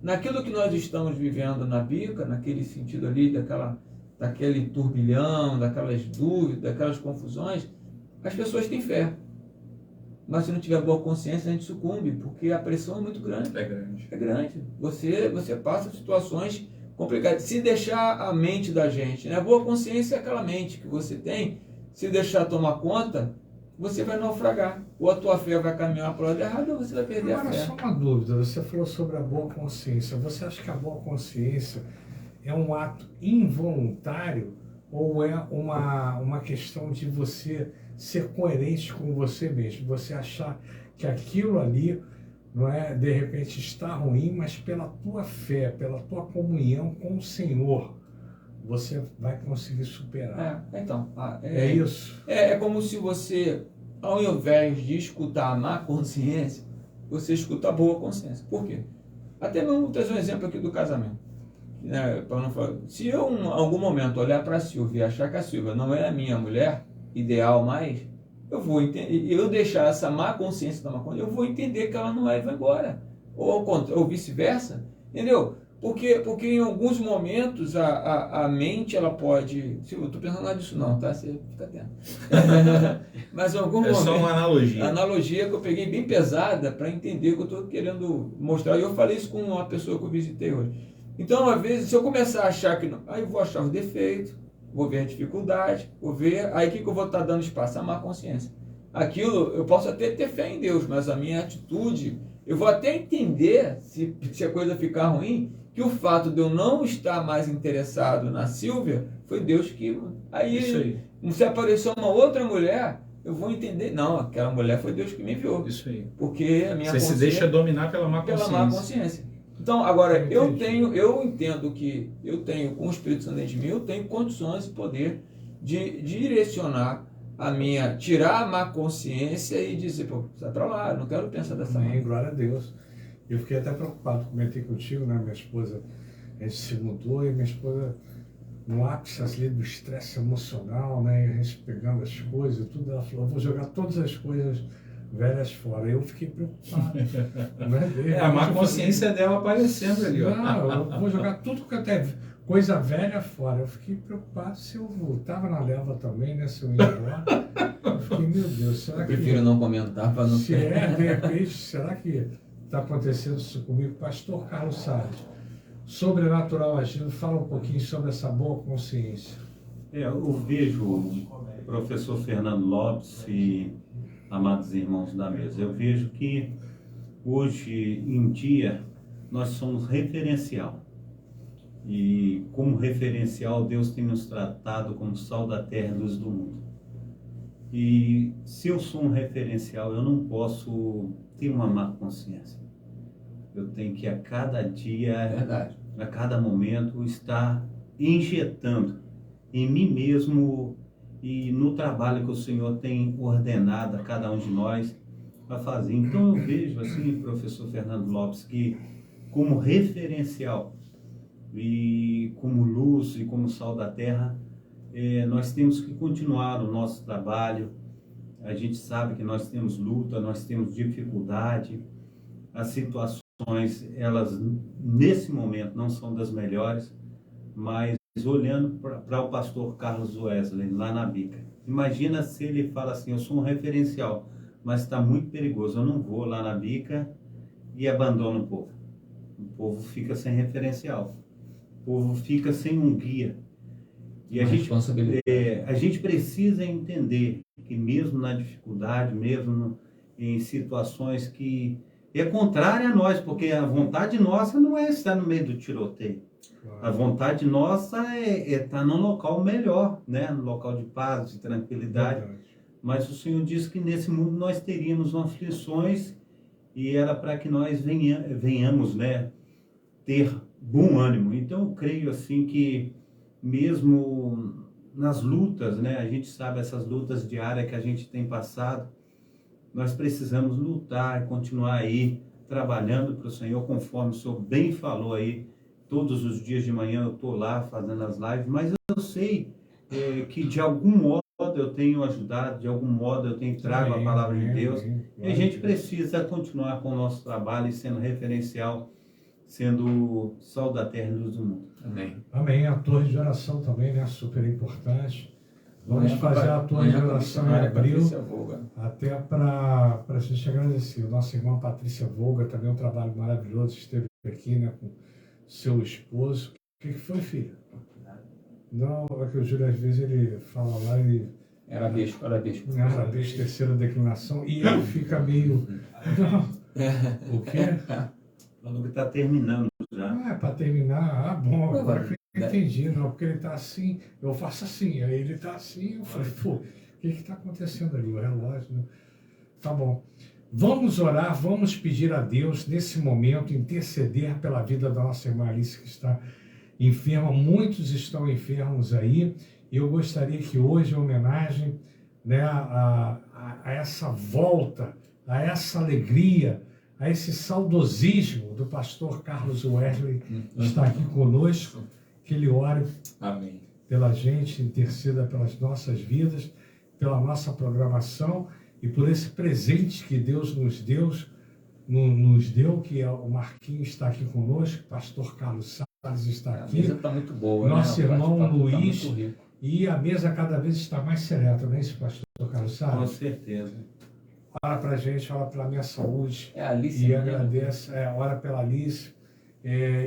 naquilo que nós estamos vivendo na Bica, naquele sentido ali, daquele turbilhão, daquelas dúvidas, daquelas confusões, as pessoas têm fé. Mas se não tiver boa consciência, a gente sucumbe, porque a pressão é muito grande. É grande. Você passa situações complicadas. Se deixar a mente da gente, né? Boa consciência é aquela mente que você tem, se deixar tomar conta, você vai naufragar. Ou a tua fé vai caminhar para o lado errado, ou você vai perder a Agora, fé. só uma dúvida, você falou sobre a boa consciência. Você acha que a boa consciência é um ato involuntário ou é uma questão de você ser coerente com você mesmo? Você achar que aquilo ali, não é, de repente está ruim, mas pela tua fé, pela tua comunhão com o Senhor, você vai conseguir superar. Então, É isso. É como se você, ao invés de escutar a má consciência, você escuta a boa consciência. Por quê? Até mesmo vou trazer um exemplo aqui do casamento. Né, para não falar, se eu em algum momento olhar para a Silvia e achar que a Silvia não é a minha mulher ideal mais, eu vou entender, eu deixar essa má consciência tomar conta, eu vou entender que ela não é e vai embora. Ou vice-versa, entendeu? Porque em alguns momentos a mente ela pode. Eu estou pensando nada disso não, tá? Você fica atento. Mas em algum momento. É só uma analogia. A analogia que eu peguei bem pesada para entender o que eu estou querendo mostrar. E eu falei isso com uma pessoa que eu visitei hoje. Então, às vezes, se eu começar a achar que não, aí eu vou achar os defeitos, vou ver a dificuldade, vou ver. Aí o que eu vou estar dando espaço? A má consciência. Aquilo, eu posso até ter fé em Deus, mas a minha atitude, eu vou até entender, se a coisa ficar ruim, que o fato de eu não estar mais interessado na Silvia foi Deus que. Aí, se aparecer uma outra mulher, eu vou entender. Não, aquela mulher foi Deus que me enviou. Isso aí. Porque a minha Você se deixa dominar pela má consciência. Pela má consciência. Então, agora, eu entendo que eu tenho, com o Espírito Santo dentro de mim, eu tenho condições e poder de direcionar a minha, tirar a má consciência e dizer, pô, sai pra lá, eu não quero pensar dessa Amém, maneira. glória a Deus. Eu fiquei até preocupado, comentei contigo, né? Minha esposa, a gente se mudou e minha esposa, no ápice ali do estresse emocional, né? E a gente pegando as coisas, tudo, ela falou, eu vou jogar todas as coisas velhas fora. Eu fiquei preocupado. É a má consciência dela aparecendo ali, ó. Não, eu vou jogar tudo que até coisa velha fora. Eu fiquei preocupado se eu voltava na leva também, né? Se eu ia embora. Eu fiquei, meu Deus, será que... Eu prefiro não comentar para não... Se é, de repente, será que está acontecendo isso comigo? Pastor Carlos Salles, Sobrenatural Agindo, fala um pouquinho sobre essa boa consciência. Eu vejo o professor Fernando Lopes e amados irmãos da mesa, eu vejo que hoje em dia nós somos referencial. E como referencial, Deus tem nos tratado como sal da terra e luz do mundo. E se eu sou um referencial, eu não posso ter uma má consciência. Eu tenho que a cada dia, Verdade. a cada momento, estar injetando em mim mesmo e no trabalho que o Senhor tem ordenado a cada um de nós a fazer. Então eu vejo assim, professor Fernando Lopes, que como referencial e como luz e como sal da terra, nós temos que continuar o nosso trabalho. A gente sabe que nós temos luta, nós temos dificuldade, as situações, elas nesse momento não são das melhores, mas olhando para o pastor Carlos Wesley lá na Bica, imagina se ele fala assim, eu sou um referencial, mas está muito perigoso, eu não vou lá na Bica e abandono o povo. O povo fica sem referencial, o povo fica sem um guia. E a gente precisa entender que mesmo na dificuldade, mesmo em situações que é contrária a nós, porque a vontade nossa não é estar no meio do tiroteio. Claro. A vontade nossa é estar num local melhor, né? Num local de paz, de tranquilidade. Verdade. Mas o Senhor disse que nesse mundo nós teríamos aflições e era para que nós venhamos, né, ter bom ânimo. Então eu creio assim que mesmo nas lutas, né, a gente sabe essas lutas diárias que a gente tem passado, nós precisamos lutar e continuar aí trabalhando para o Senhor, conforme o Senhor bem falou aí. Todos os dias de manhã eu estou lá fazendo as lives, mas eu sei que de algum modo eu tenho ajudado, de algum modo eu tenho trago a palavra de Deus. E a gente precisa continuar com o nosso trabalho e sendo referencial, sendo sal da terra e luz do mundo. Amém. Amém. A torre de oração também, né? Super importante. Vamos fazer a torre de oração em abril, até para a gente agradecer. O nosso irmão Patrícia Volga, também um trabalho maravilhoso, esteve aqui, né, com seu esposo. O que foi, filho? Não, é que o Júlio, às vezes, ele fala lá, ele... Era bispo. Terceira declinação, e ele fica meio... Não. O quê? Falou que está terminando já. Ah, é para terminar. Ah, bom, agora que eu entendi, não, porque ele está assim, eu faço assim, aí ele está assim, eu falei, pô, o que está acontecendo ali? O relógio, né? Tá bom. Vamos orar, vamos pedir a Deus, nesse momento, interceder pela vida da nossa irmã Alice, que está enferma, muitos estão enfermos aí, e eu gostaria que hoje, em homenagem, né, a essa volta, a essa alegria, a esse saudosismo do pastor Carlos Wesley, está aqui conosco, que ele ore Amém. pela gente, interceda pelas nossas vidas, pela nossa programação e por esse presente que Deus nos deu, que é o Marquinhos está aqui conosco, o pastor Carlos Salles está aqui. A mesa está muito boa, Nosso né? irmão Tá Luiz, muito rico. e a mesa cada vez está mais seleta, não é isso, pastor Carlos Com Salles? certeza. Ora para a gente, ora pela minha saúde, É a Alice, e né? agradece, ora pela Alice,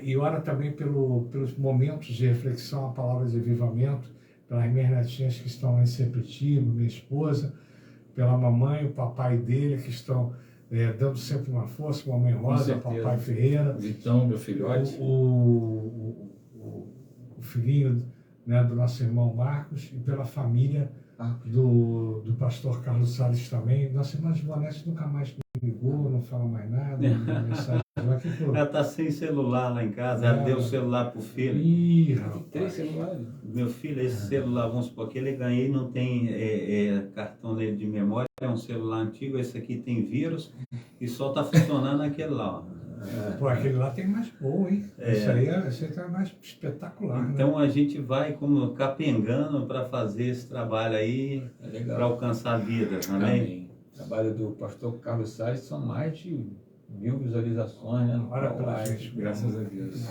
e ora também pelos momentos de reflexão, a palavra de avivamento, pelas minhas netinhas que estão lá em Sepetiba, minha esposa, pela mamãe e o papai dele, que estão dando sempre uma força, mamãe Rosa, certeza. papai Ferreira, Vitão, meu filhote. o filhinho, né, do nosso irmão Marcos, e pela família do pastor Carlos Salles também. Nossa irmã Ivonete nunca mais me ligou, não fala mais nada, não manda mensagem. Ela está sem celular lá em casa, ela deu o celular pro filho. Ih, rapaz. 3 celulares. Meu filho, esse celular, vamos supor que ele ganhei, não tem cartão nele de memória, é um celular antigo, esse aqui tem vírus e só está funcionando aquele lá. Ó. Pô, aquele lá tem mais boa, hein? Esse aí tá mais espetacular, Então né? a gente vai como capengando para fazer esse trabalho aí, É legal. para alcançar vidas, amém? Amém. O trabalho do pastor Carlos Salles são mais de 1000 visualizações, né? Ora pela Live. gente, Graças a Deus.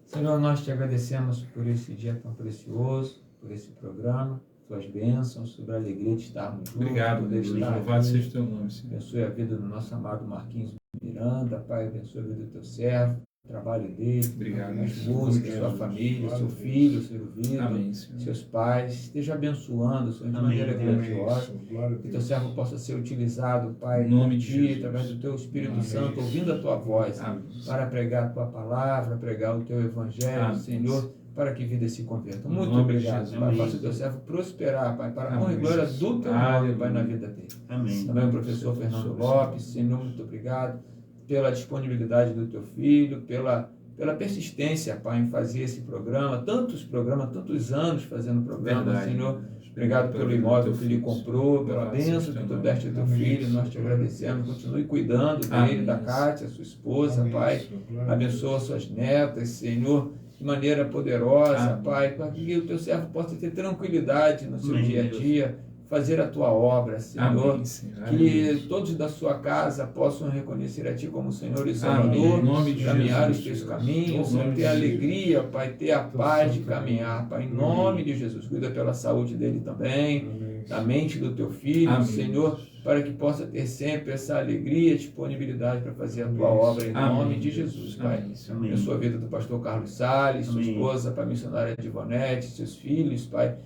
Senhor, nós te agradecemos por esse dia tão precioso, por esse programa, suas bênçãos, sobre a alegria de estarmos juntos. Obrigado, poder Deus. estar Louvado aqui. seja o teu nome, Senhor. Abençoe a vida do nosso amado Marquinhos Miranda, Pai, abençoe a vida do teu servo, o trabalho dele, Obrigado, as Senhor. músicas, sua família, seu filho, seu filho, Amém, Senhor. seus pais, esteja abençoando, Senhor, de Amém, maneira Deus. grandiosa. Glória a Que teu Deus. servo possa ser utilizado, Pai, Em nome por de ti, Jesus. através do teu Espírito Amém. Santo, ouvindo a tua voz, Amém. para pregar a tua palavra, pregar o teu evangelho, Amém. Senhor, para que vidas se convertam. Em Muito nome de obrigado, Jesus. Pai. Amém. Faça o teu servo prosperar, Pai, para a honra e Amém. glória do teu nome, Aleluia. Pai, na vida dele. Amém. Também o professor Fernando Lopes, Senhor, muito obrigado pela disponibilidade do teu filho, pela persistência, Pai, em fazer esse programa, tantos anos fazendo programa, Verdade. Senhor. Obrigado pelo imóvel que ele comprou, pela Louvado bênção seja que o tu teu deste ao teu nome. filho. Nós te agradecemos. Continue cuidando dele, Amém. da Kátia, sua esposa, Amém, Pai. Senhor. Glória a Abençoa Deus. suas netas, Senhor, de maneira poderosa, Amém. Pai, para que o teu servo possa ter tranquilidade no seu Amém, dia a Deus. dia, fazer a tua obra, Senhor. Amém, Senhor. Que Aleluia. todos da sua casa possam reconhecer a Ti como Senhor e Amém. Salvador, Em nome de caminhar Jesus. os teus Em caminhos, nome ter de a Jesus. alegria, Pai, ter a paz de caminhar, Pai, em nome de Jesus. Cuida pela saúde dele também, Amém. da mente do Teu Filho, Amém. Senhor, para que possa ter sempre essa alegria e disponibilidade para fazer a Tua obra, em Amém. nome de Jesus, Pai. Amém, Senhor. Amém. Abençoa a vida do pastor Carlos Salles, sua Amém. esposa, Pai, missionária de Ivonete, seus filhos, Pai.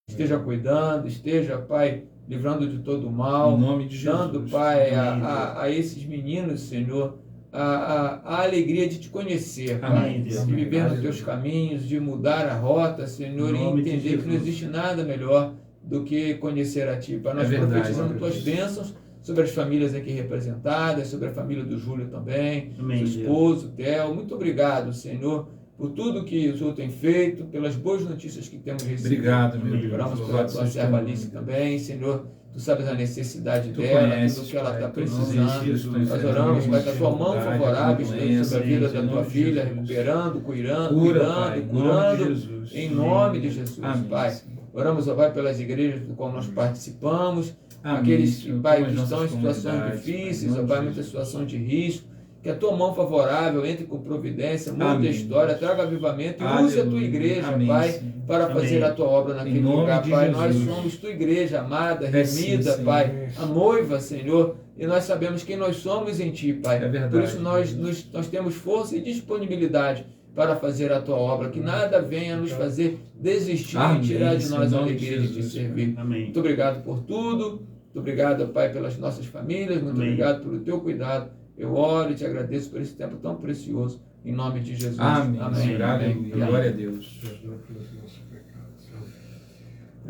Esteja cuidando, esteja, Pai, livrando de todo o mal, Em nome de Jesus. dando, Pai, Amém, a esses meninos, Senhor, a alegria de te conhecer, Pai, Amém, Deus. de viver nos Aleluia. teus caminhos, de mudar a rota, Senhor, Em e nome de entender que não Jesus. existe nada melhor do que conhecer a Ti. Pai, nós É verdade, profetizamos Deus. tuas bênçãos sobre as famílias aqui representadas, sobre a família do Júlio também, Amém, seu Deus. esposo, Theo. Muito obrigado, Senhor, por tudo que o Senhor tem feito, pelas boas notícias que temos recebido. Obrigado, meu Deus. Oramos pela Louvado tua seja o serva teu Alice nome. também, Senhor. Tu sabes a necessidade Tu dela, conheces, tudo que ela Pai, está tu precisando. conheces, tu Nós oramos, Pai, que a tua mão enfermidade, favorável a tua esteja sobre a vida doença, da em tua nome de filha, Jesus. recuperando, Cura, cuidando, Pai, em nome de curando, Jesus. em nome de Jesus, Amém, Pai. Senhor. Oramos, ó Pai, pelas igrejas do qual nós participamos, Amém, aqueles que, Senhor, Pai, como as que estão em nossas situações comunidades, difíceis, Pai, em ó nome Pai, de muita Jesus. situação de risco, que a tua mão favorável entre com providência, mude Amém, a história, Deus. traga avivamento e use a tua Aleluia. igreja, Amém, Pai, Senhor. para Amém. fazer a tua obra naquele Em nome lugar, de Pai. Jesus. Nós somos tua igreja amada, É sim, remida, Senhor. Pai, a noiva, Senhor, e nós sabemos quem nós somos em Ti, Pai. É verdade, Por isso nós Jesus. temos força e disponibilidade para fazer a tua obra, que nada venha nos fazer desistir Amém, e tirar de Senhor, nós em a nome de alegria de Te Jesus. servir. Amém. Muito obrigado por tudo. Muito obrigado, Pai, pelas nossas famílias. Muito Amém. obrigado pelo teu cuidado. Eu oro e te agradeço por esse tempo tão precioso. Em nome de Jesus. Amém, Senhor. Aleluia. Amém. Glória a Deus. Perdoa pelos nossos pecados.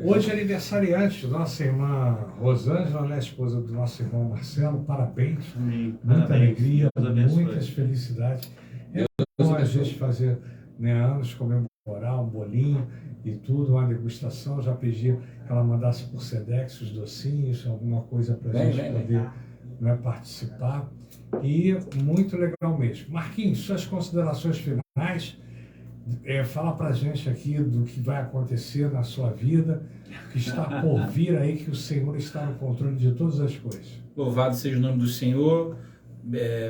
Hoje é aniversariante, nossa irmã Rosângela, né, esposa do nosso irmão Marcelo. Parabéns. Amém. Muita Parabéns. alegria, Deus abençoe. muitas felicidades. É Deus bom a abençoe. gente fazer né, anos, comemorar um bolinho e tudo, uma degustação. Já pedi que ela mandasse por Sedex os docinhos, alguma coisa para a gente poder, né, participar. E muito legal mesmo. Marquinhos, suas considerações finais. Fala pra gente aqui do que vai acontecer na sua vida, que está por vir aí, que o Senhor está no controle de todas as coisas. Louvado seja o nome do Senhor.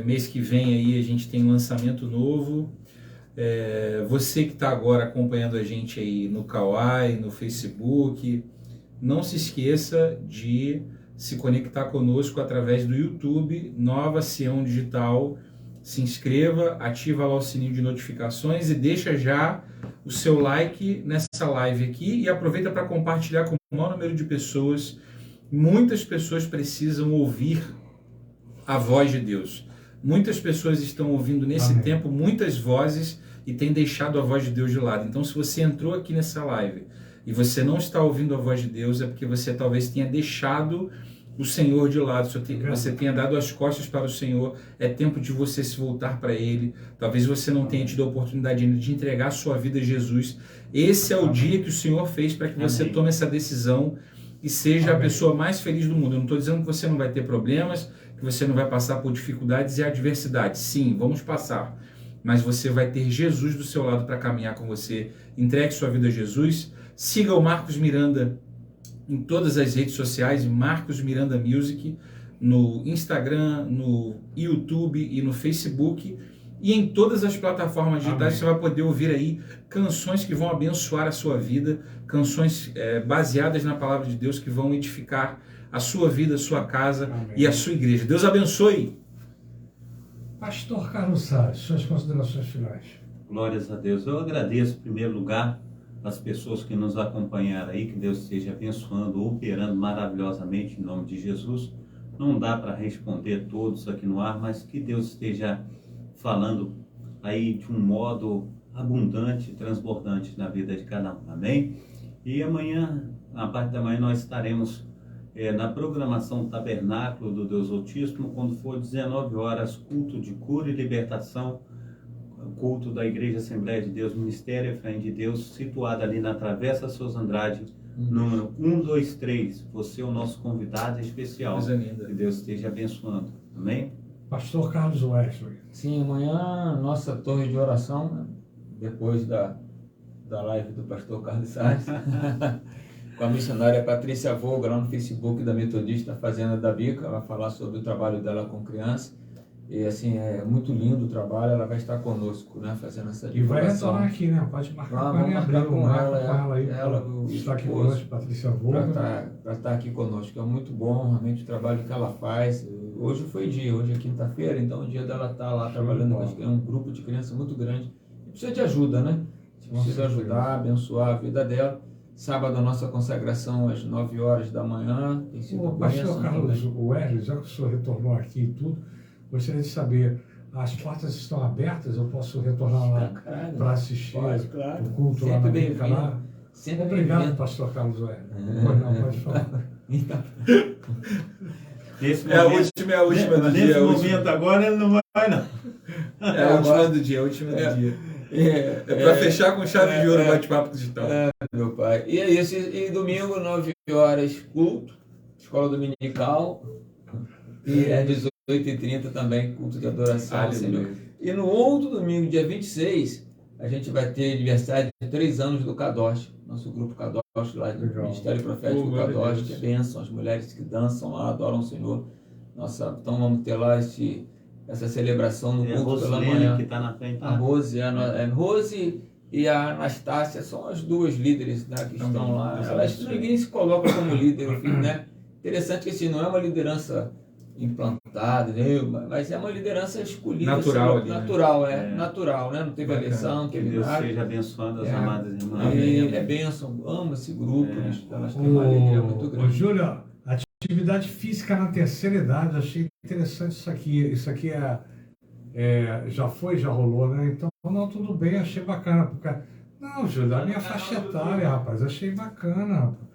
Mês que vem aí a gente tem um lançamento novo. Você que está agora acompanhando a gente aí no Kawai, no Facebook, não se esqueça de se conectar conosco através do YouTube, Nova Sião Digital. Se inscreva, ativa lá o sininho de notificações e deixa já o seu like nessa live aqui e aproveita para compartilhar com o maior número de pessoas. Muitas pessoas precisam ouvir a voz de Deus. Muitas pessoas estão ouvindo nesse tempo muitas vozes e têm deixado a voz de Deus de lado. Então, se você entrou aqui nessa live e você não está ouvindo a voz de Deus, é porque você talvez tenha deixado o Senhor de lado, você tenha dado as costas para o Senhor. É tempo de você se voltar para Ele. Talvez você não tenha tido a oportunidade ainda de entregar a sua vida a Jesus. Esse é o dia que o Senhor fez para que você tome essa decisão e seja a pessoa mais feliz do mundo. Eu não estou dizendo que você não vai ter problemas, que você não vai passar por dificuldades e adversidades. Sim, vamos passar. Mas você vai ter Jesus do seu lado para caminhar com você. Entregue sua vida a Jesus. Siga o Marcos Miranda em todas as redes sociais, Marcos Miranda Music, no Instagram, no YouTube e no Facebook, e em todas as plataformas digitais. Você vai poder ouvir aí canções que vão abençoar a sua vida, canções baseadas na palavra de Deus que vão edificar a sua vida, a sua casa e a sua igreja. Deus abençoe! Pastor Carlos Salles, suas considerações finais. Glórias a Deus. Eu agradeço, em primeiro lugar, as pessoas que nos acompanharam aí, que Deus esteja abençoando, operando maravilhosamente em nome de Jesus. Não dá para responder todos aqui no ar, mas que Deus esteja falando aí de um modo abundante, transbordante na vida de cada um, amém? E amanhã, na parte da manhã, nós estaremos na programação do Tabernáculo do Deus Altíssimo, quando for 19 horas, culto de cura e libertação, culto da Igreja Assembleia de Deus, Ministério Efraim de Deus, situado ali na Travessa Souza Andrade, número 123. Você é o nosso convidado especial. Que Deus esteja abençoando. Amém? Pastor Carlos Wesley. Sim, amanhã nossa torre de oração, né? Depois da live do pastor Carlos Salles, com a missionária Patrícia Volga, lá no Facebook da Metodista Fazenda da Bica. Ela vai falar sobre o trabalho dela com criança. E assim, é muito lindo o trabalho. Ela vai estar conosco, né, fazendo essa divulgação. E vai retornar aqui, né? Pode marcar com ela aí. Ela está aqui conosco, Patrícia Volga. Para estar aqui conosco. É muito bom, realmente, o trabalho que ela faz. Hoje foi dia, hoje é quinta-feira, então o dia dela estar lá trabalhando. É um grupo de crianças muito grande. E precisa de ajuda, né? Precisa ajudar, abençoar a vida dela. Sábado, a nossa consagração às 9 horas da manhã. O pastor Carlos Wesley, já que o senhor retornou aqui e tudo, gostaria de saber, as portas estão abertas? Eu posso retornar lá para assistir o culto sempre lá na bem canal? Obrigado, pastor Carlos Wesley. Não, pode falar. É a última do dia. Nesse momento agora ele não vai não. É a última do dia, É para fechar com chave de ouro o bate-papo digital. Meu pai. E é isso. E domingo, 9 horas, culto, escola dominical. E é 18h30 também, culto de adoração ao Senhor. E no outro domingo, dia 26, a gente vai ter aniversário de 3 anos do Kadosh, nosso grupo Kadosh lá do Ministério Profético Kadosh, que é bênção, as mulheres que dançam lá, adoram o Senhor. Então vamos ter lá essa celebração no culto pela manhã. Que tá na frente, a Rose, Rose e a Anastácia são as duas líderes, né, que estão lá. Ninguém se coloca como líder, né? Interessante que assim, não é uma liderança implantada, mas é uma liderança escolhida. Natural, assim, natural, né? Não teve eleição, não teve Deus nada. seja abençoando as amadas irmãs. É bênção, amo esse grupo, elas têm uma alegria muito grande. Júlio, atividade física na terceira idade, achei interessante isso aqui. Isso aqui já rolou, né? Então, não, tudo bem, achei bacana. Não, Júlio, a minha faixa etária, rapaz, achei bacana, rapaz.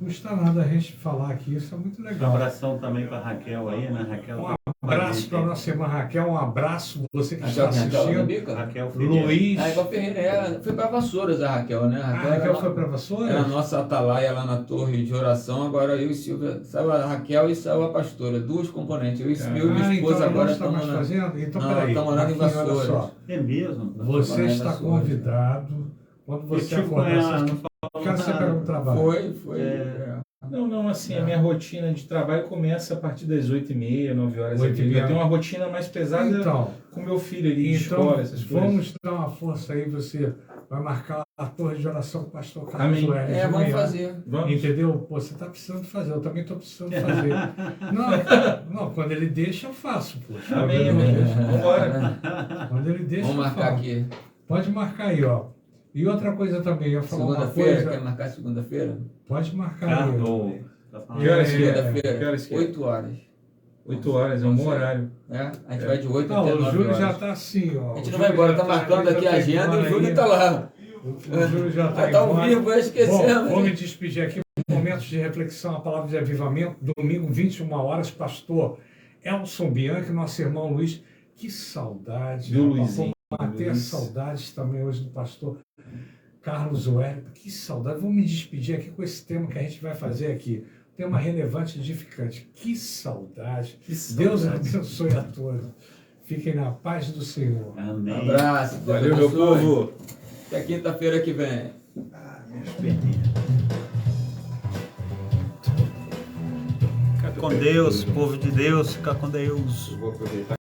Não está nada a gente falar aqui, isso é muito Um legal. abração também para Raquel aí, né? Raquel. Um abraço para a nossa irmã Raquel, um abraço você que está Raquel assistindo. Bica? Raquel Ferreira. Luiz. A Raquel Ferreira foi para Vassouras, a Raquel, né? A Raquel era- foi para Vassoura? Era a nossa atalaia lá na torre de oração, agora eu e Silvia, saiu a Raquel e saiu a pastora, duas componentes. Eu e minha esposa então agora não está mais estamos fazendo? Então, Não, peraí. estamos morando em Marquinhos, olha Vassouras. só. É mesmo? Você Trabalhar está nas suas. convidado. Quando você Eu tive com acordar, ela, você... não que hora você pega no trabalho? Foi. Não, assim, a minha rotina de trabalho começa a partir das 8h30, 9 horas. 8h30. Eu tenho uma rotina mais pesada Então, com meu filho ali de então escola, essas coisas. vamos dar uma força aí, você vai marcar a torre de oração com o pastor Carlos Amém. Soares de Vamos manhã. fazer. Vamos? Entendeu? Pô, você está precisando fazer, eu também estou precisando fazer. Não, quando ele deixa, eu faço, poxa. Amém, amém. Vambora. Quando ele deixa, Vamos eu marcar falo. aqui. Pode marcar aí, ó. E outra coisa também, eu ia falar uma Segunda-feira, coisa. quer marcar segunda-feira? Pode marcar aí. Carlos. Tá falando? Que horas que é? Segunda-feira, Que horas que é? 8 horas. 8 horas, é um bom horário. Né? A gente vai de 8 Não, até o 9 Júlio horas. já está assim, ó. A gente O não vai Júlio embora, já tá marcando ele aqui já a tá agenda e o embora Júlio aí. tá lá. O Júlio já está Já tá ao embora. vivo, vai esquecendo. Bom, vou me despedir aqui. Momentos de reflexão, a palavra de avivamento. Domingo, 21 horas, pastor Elson Bianchi, nosso irmão Luiz. Que saudade. Do rapaz. Luizinho. Vou bater Luiz. saudades também hoje do pastor Carlos Wellington. Que saudade. Vou me despedir aqui com esse tema que a gente vai fazer aqui. Tema relevante e edificante. Que saudade. Deus abençoe a todos. Fiquem na paz do Senhor. Um Amém. abraço. Deus Valeu, meu abençoe. povo. Até quinta-feira que vem. Minhas perninhas. Fica com Deus, povo de Deus, fica com Deus. Vou aproveitar.